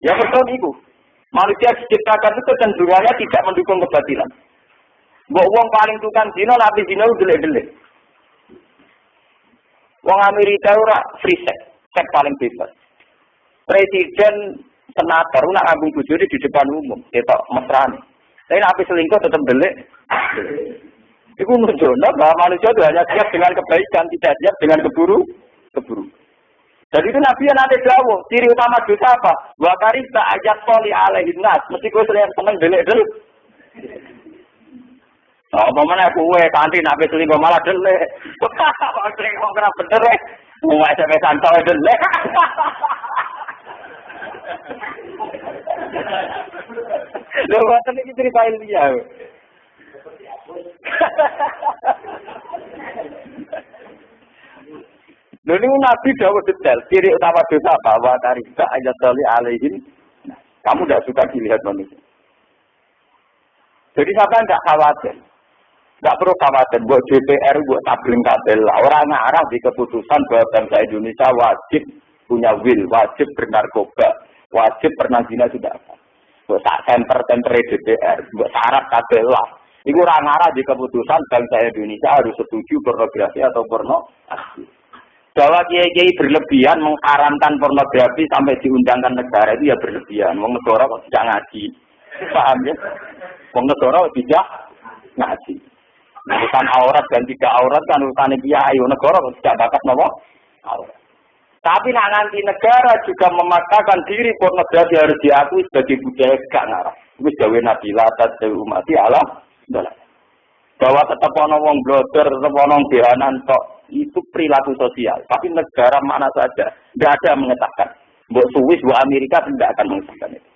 Ya betul itu. Manusia diciptakan itu kecenderungannya tidak mendukung kebatilan. Mbok wong paling tukang zina, nabi zina gelek-gelek. Wong Amerika ora free sex paling bebas. Presiden senator nak ngambung bojone di depan umum, ketok mesrane. Tapi nabi selingkuh tetap gelek. Iku menunjukkan bahwa manusia itu hanya siap dengan kebaikan, tidak siap dengan keburu. Jadi itu Nabi yang ada dawuh, ciri utama dosa apa? Wa karista ayat soli alaihi nas, mesti kowe seneng delek-delek. Oh, pemane kowe kanthi Nabi selingkuh malah delek. Kok selingkuh kena bener e. Wong SMS-an tok delek. Lho ngoten iki cerita ilmiah. Lho niku Nabi dawuh detail, ciri utama dosa apa? Wa tarika ayat soli alaihin. Kamu tidak suka dilihat manusia. Jadi sampai tidak khawatir. Tidak perlu khawatir buat DPR, buat tabling kabel. Orang ngarah di keputusan bahwa bangsa Indonesia wajib punya will, wajib bernarkoba, wajib pernah zina sudah apa. Buat temper DPR, buat syarat kabel lah. Itu orang ngarah di keputusan bangsa Indonesia harus setuju pornografi atau pornografi. Bahwa kiai-kiai berlebihan mengharamkan pornografi sampai diundangkan negara itu ya berlebihan. Wong negara kok tidak ngaji. Paham ya? Wong negara tidak ngaji. Urusan aurat dan tidak aurat kan urusan kiai. Negara kok tidak bakat nopo aurat. Tapi nanti negara juga memaksakan diri pornografi harus diakui sebagai budaya gak ngarah. Itu gawe Nabi latat umati Allah. Bahwa tetap ono wong blogger, tetap ono behanan tok. Itu perilaku sosial. Tapi negara mana saja tidak ada yang mengatakan. Mbok Swiss, mbok Amerika tidak akan mengesahkan itu.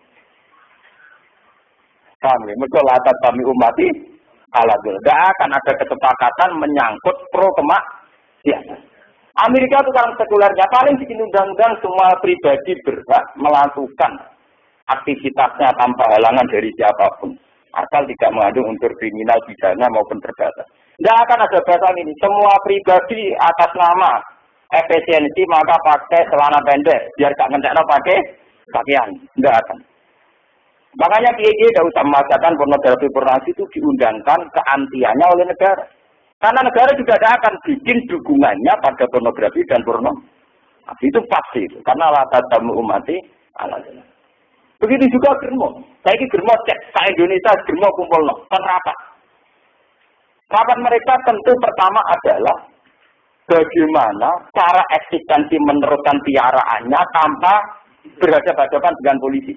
Kami, mereka latar kami umati ala dulu. Tidak akan ada kesepakatan menyangkut pro kemaksiatan. Amerika itu sekarang sekulernya paling bikin undang-undang semua pribadi berhak melakukan aktivitasnya tanpa halangan dari siapapun. Asal tidak mengandung unsur kriminal, pidana maupun perdata. Tidak akan ada batasan ini. Semua pribadi atas nama efisiensi maka pakai celana pendek. Biar tak ngentekno pakai pakaian. Tidak akan. Makanya kiai-kiai tidak usah mengatakan pornografi pornografi itu diundangkan keantiannya oleh negara. Karena negara juga tidak akan bikin dukungannya pada pornografi dan porno. Itu pasti. Karena latar tamu umati ala jelas. Begitu juga germo. Saya ini germo cek sa Indonesia germo kumpul no. Rapat. Rapat mereka tentu pertama adalah bagaimana cara eksistensi meneruskan piaraannya tanpa berhadapan-hadapan dengan polisi.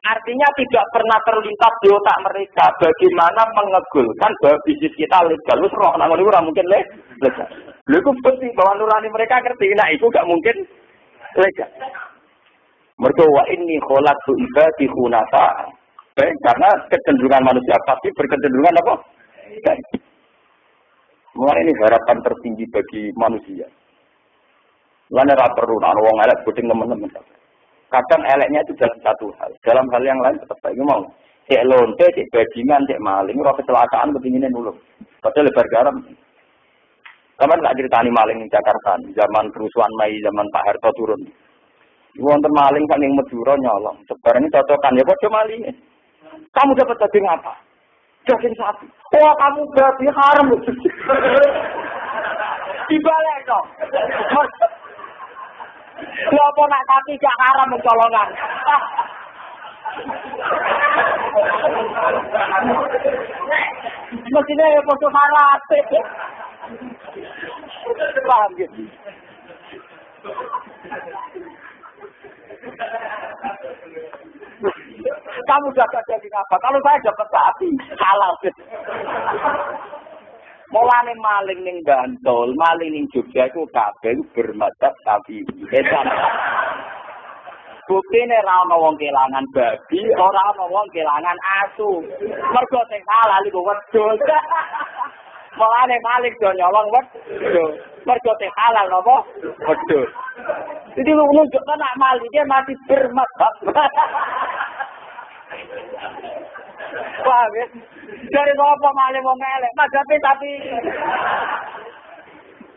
Artinya tidak pernah terlintas di otak mereka bagaimana mengegulkan bahwa bisnis kita legal. Wis roh nang ngono ora mungkin legal. Lha iku bukti bahwa nurani mereka ngerti nek iku gak mungkin legal. Mergo wa inni khalaqtu ibadi hunafa. Karena kecenderungan manusia pasti berkecenderungan apa? Mulai ini harapan tertinggi bagi manusia. Lan ora perlu ana wong elek bodeng teman-teman. Kadang eleknya itu dalam satu hal. Dalam hal yang lain tetap baik. Mau cek lonte, cek bajingan, cek maling, ora kecelakaan kepingine nulung. Padahal lebar garam. Kapan nggak ceritani maling di Jakarta, zaman kerusuhan Mei, zaman Pak Harto turun. Wonten maling kan yang Madura nyolong. Sebarang ini cocokan ya kok maling. Kamu dapat daging apa? Daging sapi. Wah, kamu berarti haram. Dibalik dong. Lopo nak sapi gak haram mencolongan. Mestinya ya foto haram. Paham gitu. Kamu dapat daging apa? Kalau saya dapat sapi, halal. Mulane maling ning Bantul, maling ning Jogja iku kabeh bermadzhab sapi. Buktine ra ana wong kelangan babi, ora ana wong kelangan asu. Mergo sing halal iku wedhus. Mulane maling do nyolong wedhus. Mergo sing halal napa? Wedhus. Jadi menunjukkan nak malingnya masih bermadzhab. Paham ya? Dari apa maling mau ngelek? Mazhabnya tapi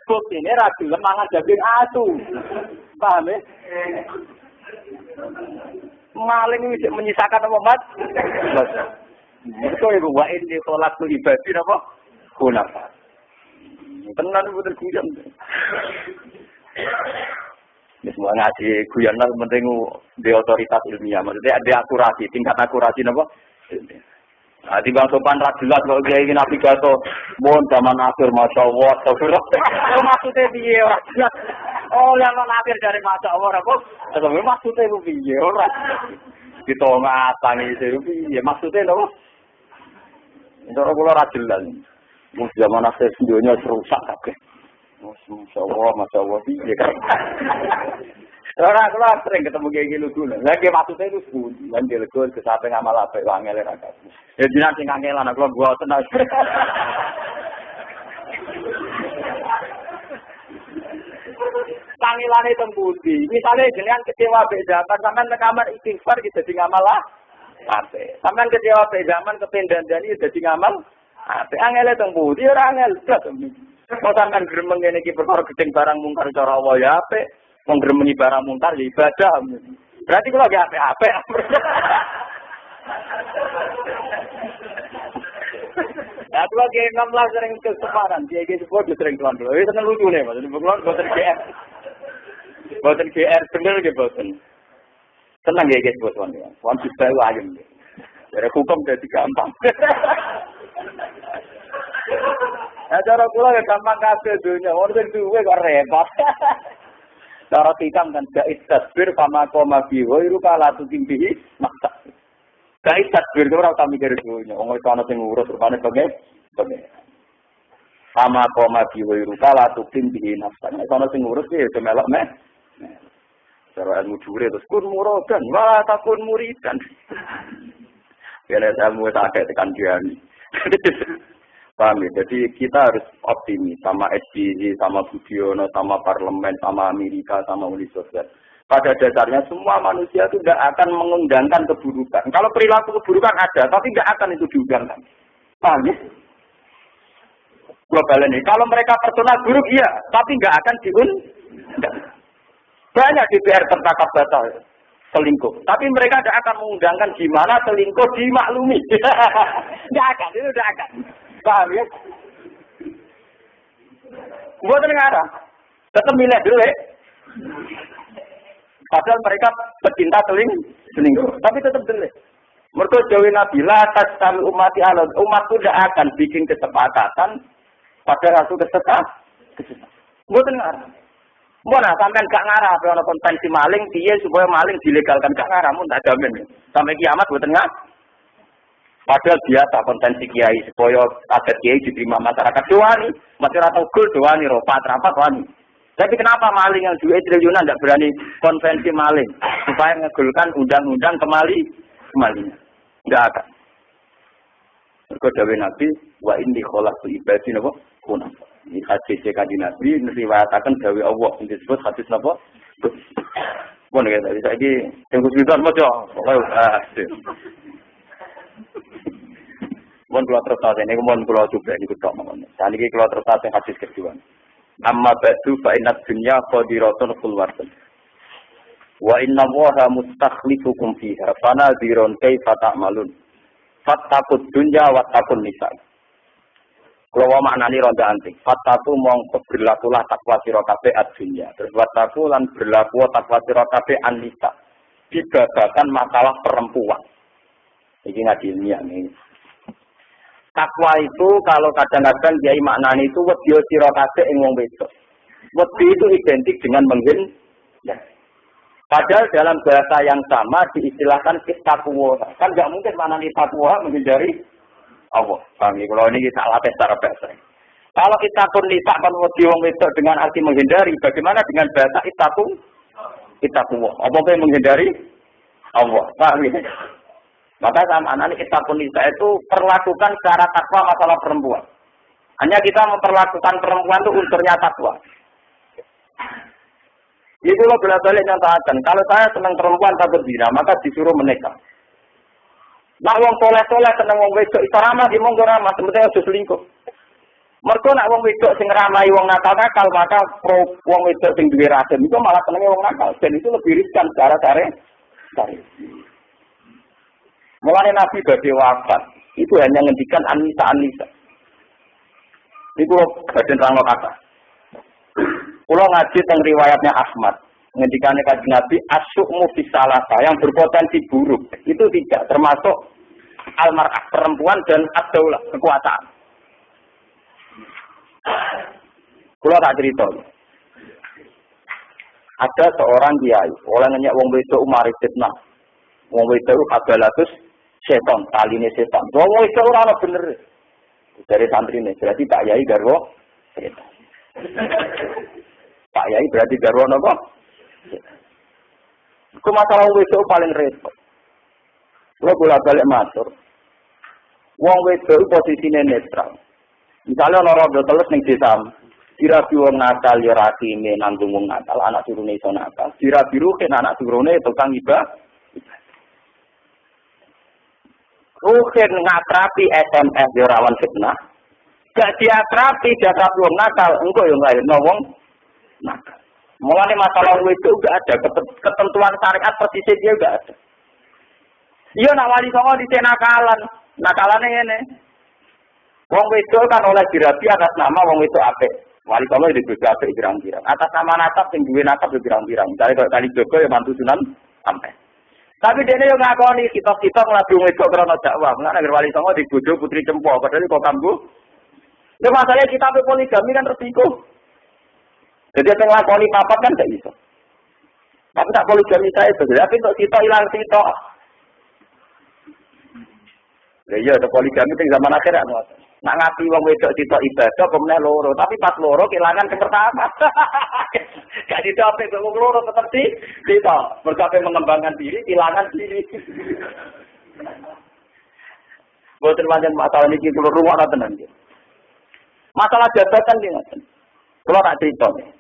bukti ini ragu lemangan daging asu. Paham ya? Maling ini menyisakan apa mat? Itu ya wa ini tolak tu ibadi apa? Kunafa. Tenan betul guyon. Semua ngaji guyon lah penting di otoritas ilmiah. Maksudnya ada akurasi, tingkat akurasi apa? Nah, di bang sopan rajulat kalau dia ingin navigator, mohon zaman akhir masya Allah, maksudnya dia rajulat. Oh, yang akhir dari masya Allah, apa? Tapi maksudnya itu dia orang. Di tengah tani itu dia maksudnya apa? Itu orang kalau rajulat, zaman akhir dunia rusak kabeh. Masya Allah, dia kan. Orang keluar sering ketemu kayak gitu dulu. Lagi maksudnya itu sebudi. Kan dia legur ke sampai ngamal apa wangel raga. Ya jinak sing kangelan aku gua tenang. Kangelan itu budi. Misalnya jenengan kecewa be zaman sampean ke kamar istighfar gitu dadi ngamal apik. Sampean kecewa be zaman kependandani dadi ngamal apik. Angel itu budi ora angel. Kok sampean gremeng ngene iki perkara gedeng barang mungkar cara Allah ya apik. Menggeremeni barang mungkar ya ibadah. Berarti kalau lagi apik-apik. Ya kalau lagi 16 sering kesempatan, dia gitu sering tuan dulu. Itu kan lucu nih, maksudnya bukan boten GR. Boten GR bener gitu boten. Tenang ya guys tuan ya. Tuan bisa ayam. Dari hukum jadi gampang. Ya cara kula ya gampang kabeh dunya. Wong sing duwe kok repot. Cara hikam kan gais tasbir sama koma biwa iru kala tutimbihi maksa. Gais tasbir itu orang kami dari dulunya. Orang itu anak yang ngurus rupanya bagai. Sama koma biwa iru kala tutimbihi maksa. Itu anak yang ngurus ya itu melok meh. Cara ilmu juri terus kun murodan, wah takun muridan. Biar ilmu tak tekan dia ni. Paham ya? Jadi kita harus optimis sama SBY, sama Budiono, sama parlemen, sama Amerika, sama Uni Soviet. Pada dasarnya semua manusia itu tidak akan mengundangkan keburukan. Kalau perilaku keburukan ada, tapi tidak akan itu diundangkan. Paham ya? Global ini. Kalau mereka personal buruk, iya, tapi tidak akan diundang. Banyak DPR tertangkap batal selingkuh. Tapi mereka tidak akan mengundangkan gimana selingkuh dimaklumi. Tidak akan, itu tidak akan. Paham ya? Buat negara, tetap milih dulu ya. Padahal mereka pecinta selingkuh, tapi tetap dulu. Mereka jauhi Nabi, atas kami umati Allah, umatku tidak akan bikin kesepakatan pada ratu kesesatan. Buat negara. Mana sampean gak ngarah ana konvensi maling piye supaya maling dilegalkan gak ngarah mun tak jamin. Sampai kiamat mboten ngah. Padahal biasa konvensi kiai supaya adat kiai diterima masyarakat doani, masyarakat gol doani rapat wani. Tapi kenapa maling yang duit triliunan tidak berani konvensi maling supaya ngegulkan undang-undang kemalingan? Tidak akan. Mergo dawuh Nabi wa inni khalaqtu ibadi napa kuna. Ini hadis kanjeng Nabi riwayataken dawuh Allah sing disebut hadis napa? Pun ya tadi saiki tunggu sebentar maca. Mun kula terus ini mun kula coba niku tok mawon. Saniki kula terus hadis kedua. Amma ba'du fa inna dunya qadiratun khulwatun. Wa inna Allaha mustakhlifukum fiha fanadhirun kaifa ta'malun. Fattaqud dunya wattaqun nisa. Kula maknani ronda antik. Fattaqu mongko berlakulah takwa sira kabeh ad-dunya. Terus wattaqu lan berlaku takwa sira kabeh an-nisa. Dibabakan masalah perempuan. Iki ngaji ilmiah nih. Takwa itu kalau kadang-kadang kiai maknani itu wedi sira kabeh ing wong wedok. Wedi itu identik dengan menghindar. Padahal dalam bahasa yang sama diistilahkan takwa. Kan enggak mungkin maknani takwa menghindari Allah. Paham ya? Kalau ini kita latih secara bahasa. Kalau kita pun lisak kan wedi wong wedok dengan arti menghindari, bagaimana dengan bahasa takwa? Apa yang menghindari Allah? Paham ya? Maka sama anak kita pun itu perlakukan secara takwa masalah perempuan. Hanya kita memperlakukan perempuan itu unsurnya takwa. Itu lo bela-balik nyatakan. Kalau saya senang perempuan tak berzina, maka disuruh menikah. Nak wong soleh-soleh seneng wong wedok itu ramah, di monggo ramah, sebetulnya harus selingkuh. Mereka nak wong wedok sing ramai wong nakal-nakal, maka pro wong wedok sing duwe racun itu malah senengnya wong nakal. Dan itu lebih riskan secara cari. Mulanya Nabi badhe wafat, itu hanya ngendikan Anisa. Ini kalau badan rangno kata. Kalau ngaji tentang riwayatnya Ahmad, ngendikannya kanjeng Nabi asyukmu fisalasa yang berpotensi buruk. Itu tidak termasuk almar'ah perempuan dan ad-daulah, kekuasaan. Kalau tak cerita. Ada seorang kiai, oleh nanya wong wedok umar fitnah. Wong wedok kabalatus setan, taline setan. Wong wedok ora ana bener. Dari santri ini, berarti Pak Yai garwa setan. Pak Yai berarti garwa napa? Itu masalah wong wedok paling repot. Kalau bolak-balik matur. Wong wedok posisine netral. Misalnya ana rondo teles ning desa, dirabi wong nakal ya ratine nanggung wong nakal, anak turune iso nakal. Dirabi ruhin anak turune tukang ibadah. Ruhin ngatrapi SMS yo rawan fitnah. Gak diatrapi jaga wong nakal, engko yo nglairno wong nakal. Mulane masalah itu enggak ada ketentuan syariat persisnya dia enggak ada. Iya nak wali songo di nakalan. Nakalane ngene. Wong wedok kan oleh dirabi atas nama wong wedok apik. Wali songo dibedo apik pirang-pirang. Atas nama nasab sing duwe nasab pirang-pirang. Misale kali Joko ya mantu Sunan sampai. Tapi dene yo ngakoni kita nglaku wedok krana dakwah. Mulane agar wali songo dibojo putri Cempo, padahal kok kambu. Lha masalahnya kita poligami kan resiko. Jadi yang nglakoni papat kan gak iso. Tapi tak poligami saya betul. Tapi untuk kita hilang kita. Lah iya ada poligami ning zaman akhir kan. Nak ngati wong wedok kita ibadah kemudian loro, tapi pas loro kehilangan yang pertama. Gak didapet wong loro seperti kita. Berkapé mengembangkan diri, kehilangan diri. Boten pancen masalah niki kula ruwak tenan. Masalah jabatan iki ngoten. Kula tak cerita nih.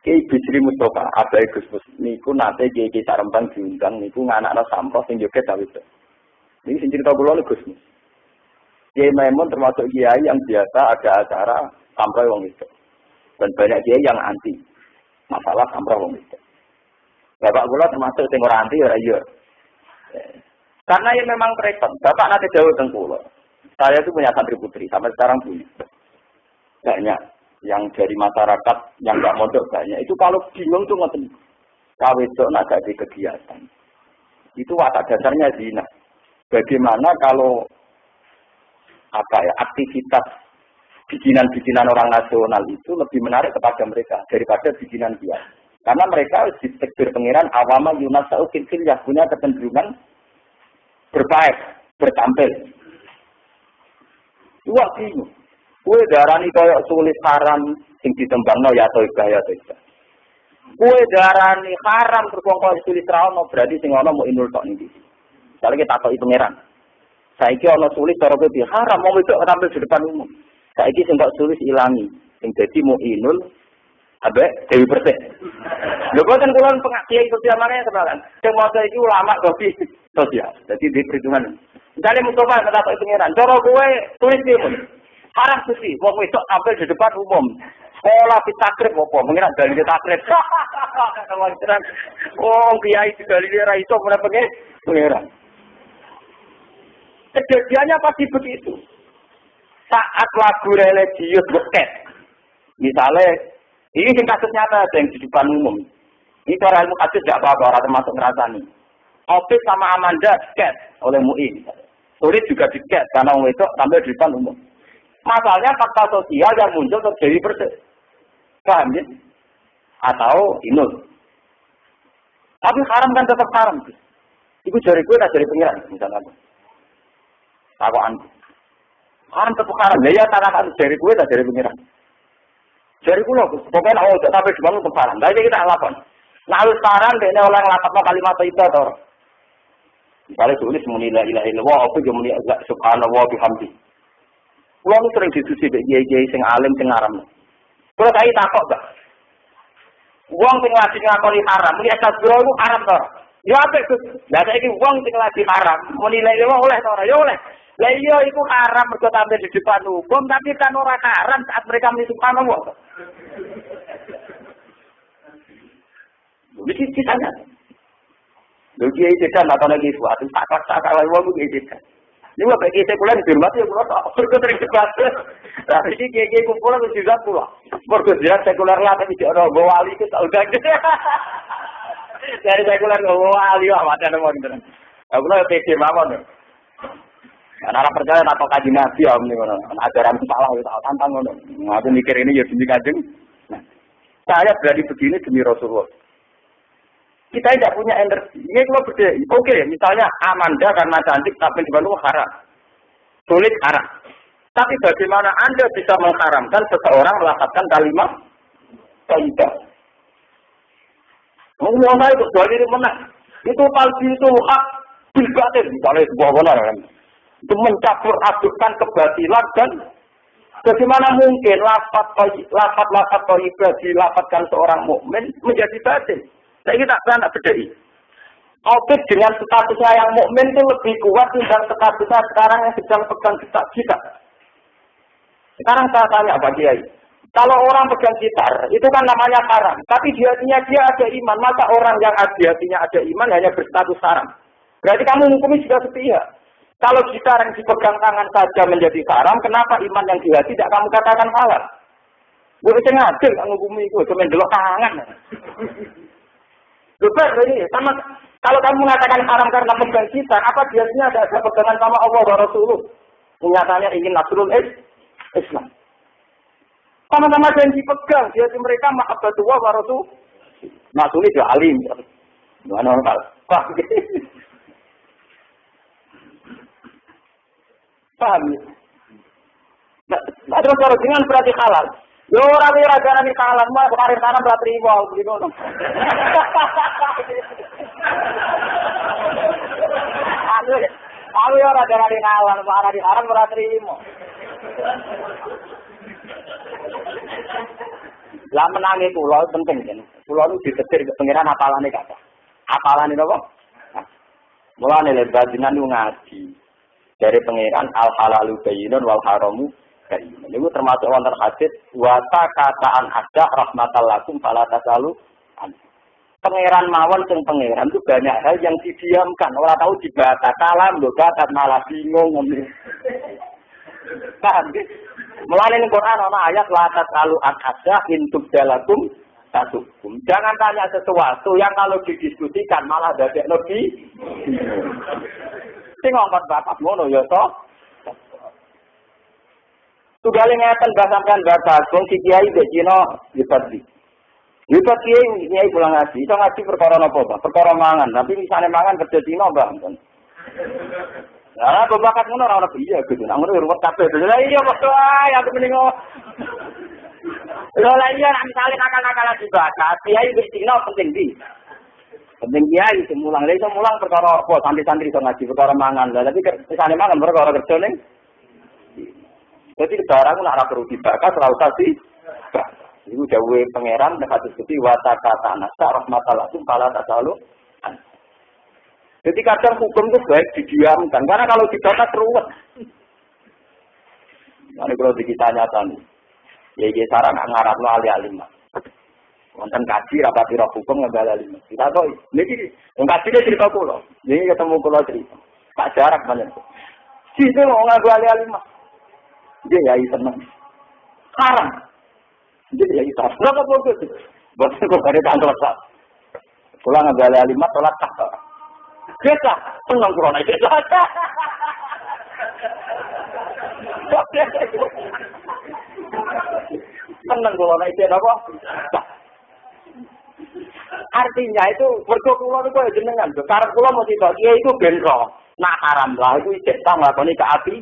Kiai Bisri Mustafa, abai Gus Mus, niku nate Kiai Sarembang diundang niku nganakno sampah sing joget Dawid. Ini sing cerita kula lho Gus Mus. Kiai Maimun termasuk kiai yang biasa ada acara sampah wong itu. Dan banyak kiai yang anti masalah sampah wong itu. Bapak kula termasuk sing ora anti ora iya. Karena ya memang repot. Bapak nanti jauh teng kula. Saya itu punya santri putri sampai sekarang punya. Banyak yang dari masyarakat yang nggak mondok banyak itu kalau bingung tuh ngoten kawedok nak gak di kegiatan itu watak dasarnya zina. Bagaimana kalau aktivitas bikinan-bikinan orang nasional itu lebih menarik kepada mereka daripada bikinan dia. Karena mereka ditakdir pengiran awama yunasau fil yang punya kecenderungan berbaik, bertampil. Dua bingung. Kue darani koyok sulit haram sing ditembangno ya toibah ya toibah. Kue darani haram terus wong koyo sulit raono berarti sing ana mau inul tok niki. Misalnya kita takoki pangeran. Saiki ana sulit cara kowe haram mau itu tampil di depan umum. Saiki sing tak sulit ilangi. Sing dadi mau inul ambek Dewi Persik. Lho kok kan kula pengajian sosial makanya kenalan. Sing maca iki ulama kopi sosial. Dadi di perhitungan. Misalnya Mustafa kata takoki pangeran, cara kowe tulis iki haram suci, wong wedok tampil di depan umum. Sekolah pitakrib apa? Mengira dalil takrib. Oh, kiai dalil ra iso pengeran. Kejadiannya pasti begitu. Saat lagu religius beket. Misalnya, ini kasus nyata yang di depan umum. Ini cara ilmu kasus tidak apa-apa, orang termasuk ngerasani. Opis sama Amanda diket oleh MUI. Tulis juga diket karena orang itu tampil di depan umum. Masalahnya fakta sosial yang muncul terjadi persis. Paham ya? Atau inul. Tapi haram kan tetap haram. Itu jari gue tak jari pengiran. Misalnya apa? Takoan. Haram tetap haram. Ya tanakan jari gue tak jari pengiran. Jari gue loh. Pokoknya kalau tidak sampai di tetap haram. Tapi kita lakukan. Nah sekarang dia oleh ngelapatnya kalimat itu atau misalnya tulis muni la ilaha illallah apa juga muni subhanallah bihamdi. Kulo nu sering diskusi mbek kiai-kiai sing alim sing aram. Kulo saiki takok, Mbak. Wong sing lagi ngakoni haram, muni astagfirullah iku haram to. Ya apik, Gus. Lah saiki wong sing lagi haram, muni la ilaha oleh to ora? Ya oleh. Lah iya iku haram mergo tampil di depan hukum, tapi kan ora haram saat mereka muni subhanallah. Mesti ditanya. Lho kiai cekan atau lagi suatu sakak-sakak lagi wong kiai cekan. Ini apa kiai sekuler dihormati ya kula tok. Mergo sering debat. Lah iki kiai kumpul wis juga kula. Mergo jirat sekuler lah tapi jek ora wali ku tak udah. Dari sekuler wali awak ana wonten. Aku lho pede mawon. Ana ora percaya apa kanjeng Nabi ya muni ngono. Ajaran salah ya tak tantang ngono. Aku mikir ini ya demi kanjeng. Saya berani begini demi Rasulullah. Kita tidak punya energi. Ini kalau beda. Oke, misalnya Amanda karena cantik tapi di Bandung haram. Sulit haram. Tapi bagaimana Anda bisa mengharamkan seseorang melafazkan kalimat thayyibah? Ngomong itu dalil menang. Itu palsu itu hak bil batil. Misalnya sebuah benar kan. Itu mencampur adukkan kebatilan dan bagaimana mungkin lafaz thayyibah dilafazkan seorang mukmin menjadi batil? Saya kita tak bedai. Opik dengan statusnya yang mukmin itu lebih kuat dibanding statusnya sekarang yang sedang pegang gitar. Sekarang saya tanya Pak Kiai, kalau orang pegang gitar itu kan namanya haram, tapi di hatinya dia ada iman. Masa orang yang di hatinya ada iman hanya berstatus haram? Berarti kamu menghukumi sudah sepihak. Kalau gitar yang dipegang tangan saja menjadi haram, kenapa iman yang di hati tidak kamu katakan halal? Gue bisa ngadil nggak menghukumi itu, cuma delok tangan. Betul ini sama kalau kamu mengatakan haram karena pegang gitar, apa biasanya ada pegangan sama Allah wa Rasulullah? Nyatanya ingin nasrul Islam. Sama-sama janji pegang, jadi mereka mahabbatullah wa Rasul. Nasrul itu alim. Mana orang paham? Paham? Nah, terus kalau dengan berarti halal. Yo ora jarane kalah, mah kemarin tanam ora trimo begitu ngono. Aku ora jarane kalah, ora diharam ora trimo. Lah menangi kula penting kan. Kula nu ditetir ke pengiran apalane kata. Apalane napa? Mulane le bajingan ngaji. Dari pengiran al halalu bayyinun wal haramu. Ini termasuk wonten hadis wa kataan ada rahmatal lakum fala tasalu. Pangeran mawon sing pangeran itu banyak hal yang didiamkan, ora tahu dibata kalam lho bakat malah bingung ngomong. Paham nggih? Mulane ning Quran ana ayat la tasalu akada intub dalakum tasukum. Jangan tanya sesuatu yang kalau didiskusikan malah dadekno di. Sing ngomong bapak ngono ya toh. Tunggale ngeten Mbah sampean batas wong si kiai mbek Cina hebat iki. Hebat kiai pulang ngaji, iso ngaji perkara napa, Pak? Perkara mangan, tapi misale mangan kerja Cina, Mbah. Lah kok bakat ngono ora ono iya gitu. Nang ngono ruwet kabeh. Lah iya padha ae aku mending lho lah iya nek misale nakal-nakalan dibakat, kiai mbek Cina penting ndi? Penting kiai mulang, lha iso mulang perkara apa? Santri-santri iso ngaji perkara mangan. Lah tapi misale mangan perkara kerja ning jadi barang nak ora perlu dibakar ora usah di. Iku dawuhe pangeran nek hadis iki wa takatana rahmatallahi taala tasalu. Jadi kadang hukum itu baik didiamkan karena kalau dibakar ruwet. Mane kalau ditanya tani. Ya iki sarang ngarapno ali-alim. Wonten kaji rapati ro hukum nggak alim. Kita kok niki wong kaji cerita kula. Niki ketemu kula cerita. Tak jarak banyak. Situ mau ngaku ali-alim. Dia yai seneng. Haram. Dia yai seneng. Kenapa begitu? Bos kok ada kantor sak. Pulang nggali alimat salat tak. Kita seneng corona itu. Seneng corona itu apa? Artinya itu mergo kula niku jenengan. Karep kula mesti kok kiai itu benro. Nak haram lah itu cek ta nglakoni keapi.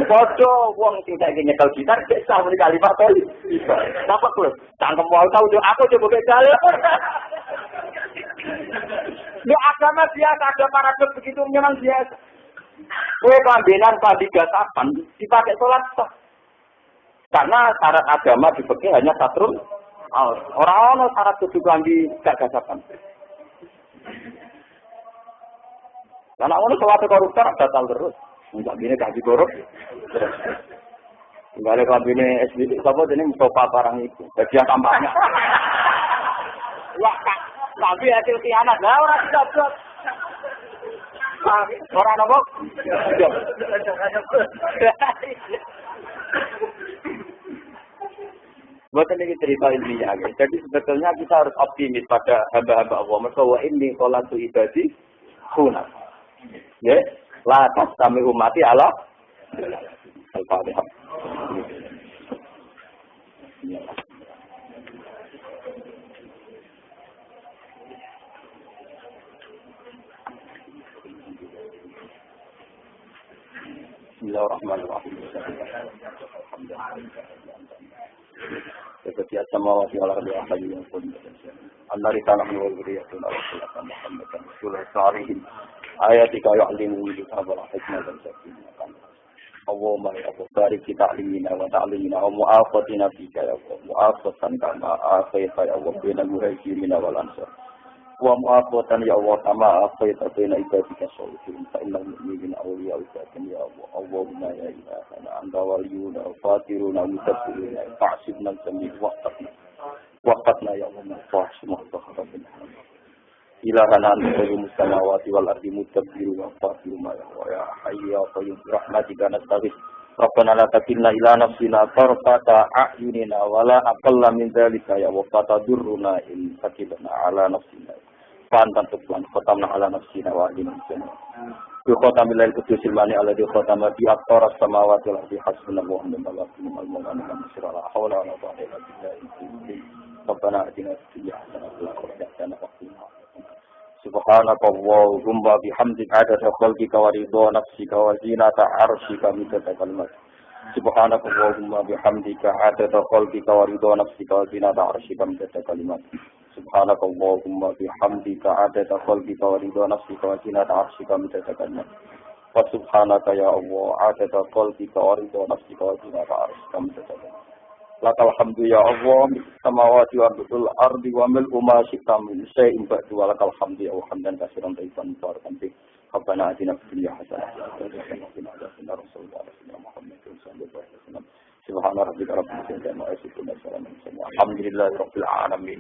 Padha wong sing saiki nyekel gitar cek ta muni kalimat to. Napa kuwi? Cangkem wae tau aku coba begal. Lu agama biasa ada paradoks begitu memang biasa. Kowe pambenan padigasapan dipakai salat sah. Karena syarat agama di fikih hanya satrul orang syarat kudu kangge gagasapan. Karena ono salat koruptor batal terus. Enggak gini gaji korup. Enggak ada kabine SBD sapa dene Mustafa barang itu. Bagian kampanye. Wah, tapi hasil khianat lah ora dapat. Ora napa? Bukan ini cerita intinya. Jadi sebetulnya kita harus optimis pada hamba-hamba Allah. Mereka wa inni qolatu ibadi khuna. Ya, la tasami umati ala al-Fatihah. Bismillahirrahmanirrahim. Setiap sama wasi Allah dia hayu yang pun. Andari tanah luar beriatun Rasulullah Muhammad Rasulullah Salihin. Ayat 3 ya'limu bi sabar hikmah dan sakinah. Allahumma ya Allah barik kita ta'limina wa ta'limina wa mu'afatina fika ya Allah mu'afatan kama afaita ya Allah bina muhajirina wal ansar wa mu'afatan ya Allah kama afaita bina ibadika sholihin fa innal mu'minina awliya'uka ya Allah Allahumma ya ilahana anta waliyuna fatiruna mutabbiruna fa'asibna jami' waqtna ya Allah fa'asibna rabbina ilahana anta mustamawati wal ardi mutabbiru wa fatiru ma ya hayyu ya qayyum rahmatika nastaghith rabbana la takilna ila nafsina tarfata a'yunina wa la aqalla min dhalika ya wa fatadurruna in fakilna ala nafsina fantan tuqwan khatamna ala nafsina wa alina jannah bi khatamil qudus ilmani ala di khatama bi aqtar as-samawati wal ardi hasbunallahu wa ni'mal wakeel al-mu'min la hawla wa la quwwata illa billah rabbana atina fid dunya hasanatan wa fil akhirati hasanatan Subhanaka Allahumma bihamdika adada khalqika wa ridha nafsika wa zinata arshika midada kalimat. Subhanaka Allahumma bihamdika adada khalqika wa ridha nafsika wa zinata arshika midada kalimat. Subhanaka Allahumma bihamdika adada khalqika wa ridha nafsika wa zinata arshika midada kalimat. Wa subhanaka ya Allah adada khalqika wa ridha nafsika wa zinata arshika midada kalimat. Lakal hamdu ya Allah samawati wa bil ardi wa mil ma syi'ta min syai'in ba'du wa lakal hamdu ya hamdan katsiran tayyiban mubarakan fi rabbana atina fid dunya hasanah wa qina adzaban rasulullah Muhammad sallallahu alaihi wasallam subhana rabbika rabbil izzati amma yasifun wa salamun alhamdulillahi rabbil alamin.